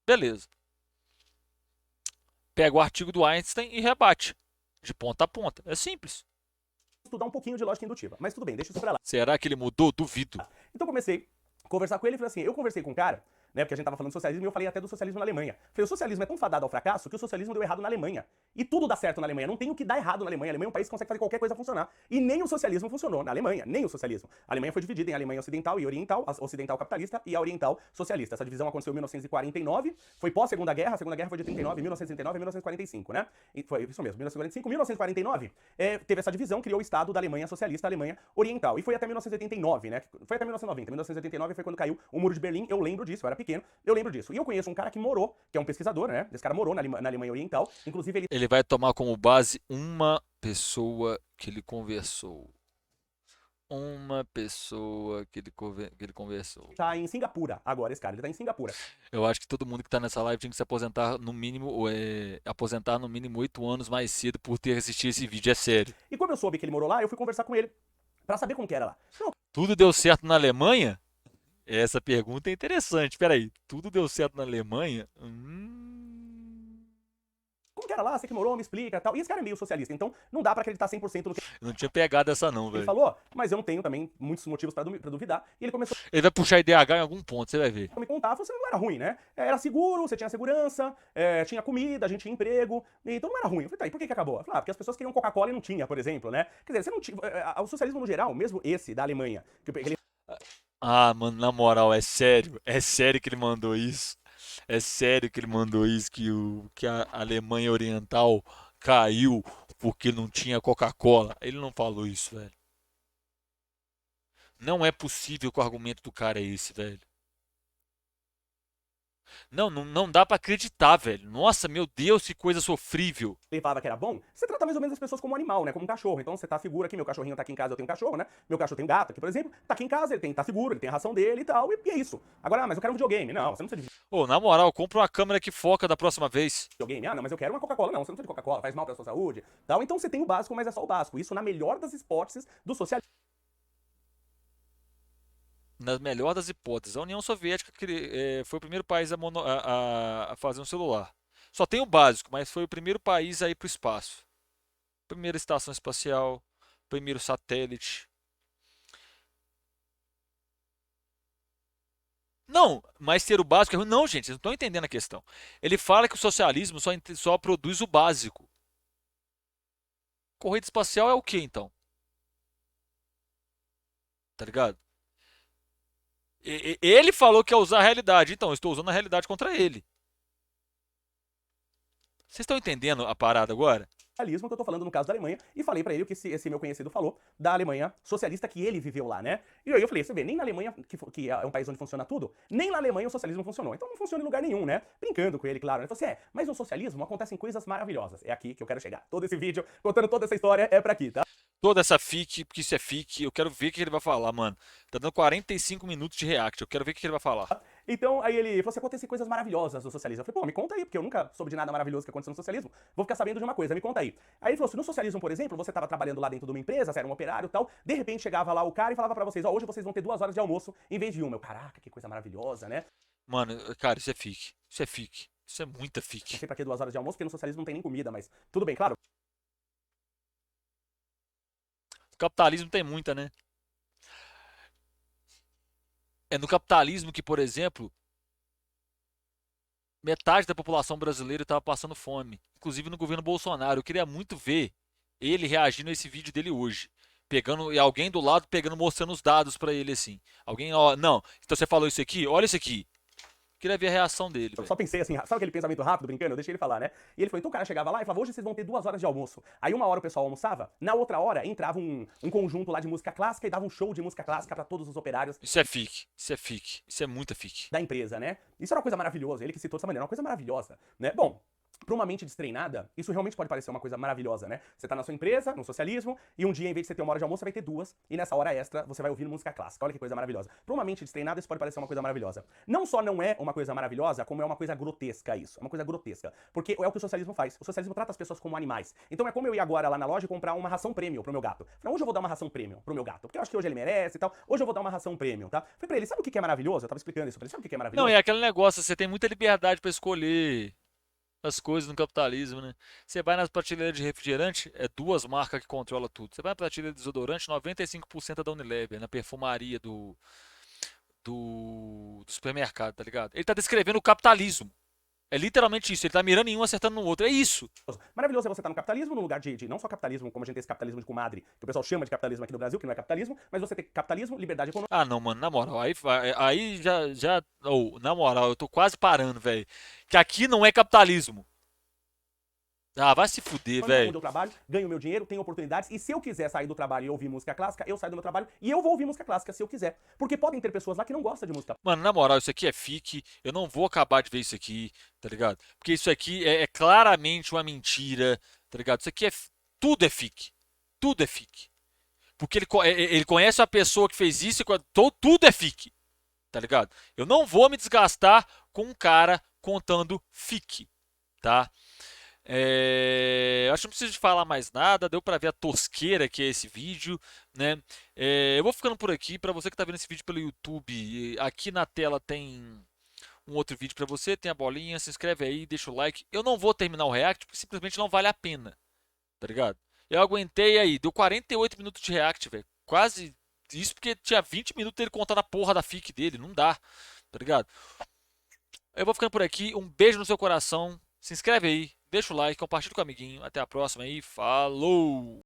Beleza. Pega o artigo do Einstein e rebate, de ponta a ponta. É simples. estudar um pouquinho de lógica indutiva. Mas tudo bem, deixa isso pra lá. Será que ele mudou? Duvido. Então comecei a conversar com ele e falei assim, eu conversei com um cara, né, porque a gente tava falando de socialismo e eu falei até do socialismo na Alemanha. Falei, o socialismo é tão fadado ao fracasso que o socialismo deu errado na Alemanha. E tudo dá certo na Alemanha, não tem o que dar errado na Alemanha. A Alemanha é um país que consegue fazer qualquer coisa funcionar. E nem o socialismo funcionou na Alemanha, nem o socialismo. A Alemanha foi dividida em Alemanha Ocidental e Oriental, a Ocidental capitalista e a Oriental socialista. Essa divisão aconteceu em 1949, foi pós-Segunda Guerra, a Segunda Guerra foi de 39, 1939 e 1945, né? E foi isso mesmo, 1945, 1949, teve essa divisão, criou o Estado da Alemanha Socialista, a Alemanha Oriental. E foi até 1989, né? Foi até 1990. 1989 foi quando caiu o Muro de Berlim, eu lembro disso, eu era pequeno, eu lembro disso. E eu conheço um cara que morou, que é um pesquisador, né? Esse cara morou na Alemanha Oriental, inclusive ele vai tomar como base uma pessoa que ele conversou. Uma pessoa que ele conversou. tá em Singapura agora, esse cara, ele tá em Singapura. Eu acho que todo mundo que tá nessa live tinha que se aposentar no mínimo, aposentar no mínimo 8 anos mais cedo por ter assistido esse vídeo, é sério. E como eu soube que ele morou lá, eu fui conversar com ele pra saber como que era lá. Não, Tudo deu certo na Alemanha? Essa pergunta é interessante. Peraí, tudo deu certo na Alemanha? como que era lá? Você que morou, me explica e tal. E esse cara é meio socialista, então não dá pra acreditar 100% no que Eu não tinha pegado essa não, ele velho. falou, mas eu não tenho também muitos motivos pra duvidar. E ele começou Ele vai puxar IDH em algum ponto, você vai ver. a me contar, falou assim, não era ruim, né? Era seguro, você tinha segurança, tinha comida, a gente tinha emprego, então não era ruim. Eu falei, tá, e por que acabou? Eu falei, porque as pessoas queriam Coca-Cola e não tinha, por exemplo, né? Quer dizer, você não tinha, o socialismo no geral, mesmo esse da Alemanha, que ele Ah, mano, na moral, é sério que ele mandou isso? É sério que ele mandou isso, que a Alemanha Oriental caiu porque não tinha Coca-Cola? Ele não falou isso, velho. Não é possível que o argumento do cara é esse, velho. Não dá pra acreditar, velho. Nossa, meu Deus, que coisa sofrível. ele falava que era bom, você trata mais ou menos as pessoas como um animal, né? Como um cachorro. Então você tá seguro aqui, meu cachorrinho tá aqui em casa, eu tenho um cachorro, né? Meu cachorro tem um gato aqui, por exemplo, tá aqui em casa, tá seguro, ele tem a ração dele e tal, e é isso. Agora, mas eu quero um videogame. Não, você não precisa de Ô, na moral, compra uma câmera que foca da próxima vez. videogame. Ah, não, mas eu quero uma Coca-Cola. Não, você não precisa de Coca-Cola, faz mal pra sua saúde. Tal. Então você tem o básico, mas é só o básico. Isso na melhor das hipóteses do socialismo. Na melhor das hipóteses, a União Soviética foi o primeiro país a fazer um celular. Só tem o básico, mas foi o primeiro país a ir para o espaço. Primeira estação espacial, primeiro satélite. Não, mas ter o básico é ruim. Não, gente, vocês não estão entendendo a questão. Ele fala que o socialismo só produz o básico. Corrida espacial é o que então? Tá ligado? Ele falou que ia usar a realidade, então eu estou usando a realidade contra ele. Vocês estão entendendo a parada agora? Socialismo, que eu tô falando no caso da Alemanha, e falei pra ele o que esse meu conhecido falou da Alemanha socialista que ele viveu lá, né? E aí eu falei, você vê, nem na Alemanha, que é um país onde funciona tudo, nem na Alemanha o socialismo funcionou. Então não funciona em lugar nenhum, né? Brincando com ele, claro. Ele falou assim, mas no socialismo acontecem coisas maravilhosas. É aqui que eu quero chegar. Todo esse vídeo, contando toda essa história, é pra aqui, tá? Toda essa fic, porque isso é fic, eu quero ver o que ele vai falar, mano. Tá dando 45 minutos de react, eu quero ver o que ele vai falar. Então, aí ele falou assim, acontecem coisas maravilhosas no socialismo. Eu falei, pô, me conta aí, porque eu nunca soube de nada maravilhoso que aconteceu no socialismo. Vou ficar sabendo de uma coisa, me conta aí. Aí ele falou assim, no socialismo, por exemplo, você tava trabalhando lá dentro de uma empresa, você era um operário e tal, de repente chegava lá o cara e falava pra vocês, ó, hoje vocês vão ter 2 horas de almoço em vez de uma. Eu, caraca, que coisa maravilhosa, né? Mano, cara, isso é fic. Isso é fic. Isso é muita Não fic. sei pra que 2 horas de almoço, porque no socialismo não tem nem comida, mas tudo bem, claro. O capitalismo tem muita, né? É no capitalismo que, por exemplo, metade da população brasileira estava passando fome, inclusive no governo Bolsonaro. Eu queria muito ver ele reagindo a esse vídeo dele hoje. Pegando e alguém do lado pegando, mostrando os dados para ele assim. Alguém, ó, não, então você falou isso aqui? Olha isso aqui. Queria ver a reação dele, Eu velho. só pensei assim, sabe aquele pensamento rápido, brincando? Eu deixei ele falar, né? E ele falou, então o cara chegava lá e falava, hoje vocês vão ter 2 horas de almoço. Aí uma hora o pessoal almoçava, na outra hora entrava um conjunto lá de música clássica e dava um show de música clássica pra todos os operários Isso é fic. Isso é fic. Isso é muita fic. da empresa, né? Isso era uma coisa maravilhosa, ele que citou dessa maneira, uma coisa maravilhosa, né? Bom, pra uma mente destreinada, isso realmente pode parecer uma coisa maravilhosa, né? Você tá na sua empresa, no socialismo, e um dia, em vez de você ter 1 hora de almoço, você vai ter 2, e nessa hora extra você vai ouvir música clássica. Olha que coisa maravilhosa. Pra uma mente destreinada, isso pode parecer uma coisa maravilhosa. Não só não é uma coisa maravilhosa, como é uma coisa grotesca isso. É uma coisa grotesca. Porque é o que o socialismo faz. O socialismo trata as pessoas como animais. Então é como eu ir agora lá na loja e comprar uma ração premium pro meu gato. Falei, hoje eu vou dar uma ração premium pro meu gato, porque eu acho que hoje ele merece e tal. Hoje eu vou dar uma ração premium, tá? Falei pra ele, sabe o que é maravilhoso? Eu tava explicando isso pra ele, sabe o que é Não, maravilhoso? é aquele negócio, você tem muita liberdade para escolher as coisas no capitalismo, né? Você vai nas prateleiras de refrigerante, é 2 marcas que controlam tudo. Você vai na prateleira de desodorante, 95% é da Unilever, na perfumaria do supermercado, tá ligado? Ele tá descrevendo o capitalismo. É literalmente isso, ele tá mirando em um, acertando no outro. É isso. Maravilhoso é você estar no capitalismo, no lugar de não só capitalismo, como a gente tem esse capitalismo de comadre, que o pessoal chama de capitalismo aqui no Brasil, que não é capitalismo, mas você ter capitalismo, liberdade econômica. Ah, não, mano, na moral, aí já, ou, na moral, eu tô quase parando, velho. Que aqui não é capitalismo. Ah, vai se fuder, velho. Onde eu trabalho, ganho meu dinheiro, tenho oportunidades, e se eu quiser sair do trabalho e ouvir música clássica, eu saio do meu trabalho e eu vou ouvir música clássica se eu quiser. Porque podem ter pessoas lá que não gostam de música Mano, na moral, isso aqui é fique. Eu não vou acabar de ver isso aqui, tá ligado? Porque isso aqui é claramente uma mentira, tá ligado? Isso aqui tudo é fique. Tudo é fique. Porque ele conhece a pessoa que fez isso e tudo é fique, tá ligado? Eu não vou me desgastar com um cara contando fique, tá? Acho que não preciso de falar mais nada, deu pra ver a tosqueira que é esse vídeo, né? Eu vou ficando por aqui. Pra você que tá vendo esse vídeo pelo YouTube, aqui na tela tem um outro vídeo pra você, tem a bolinha, se inscreve aí, deixa o like. Eu não vou terminar o react porque simplesmente não vale a pena, tá ligado? Eu aguentei aí, deu 48 minutos de react, velho. Quase isso porque tinha 20 minutos dele contando a porra da fic dele, não dá, tá ligado? Eu vou ficando por aqui, um beijo no seu coração, se inscreve aí, deixa o like, compartilha com o amiguinho. Até a próxima e falou!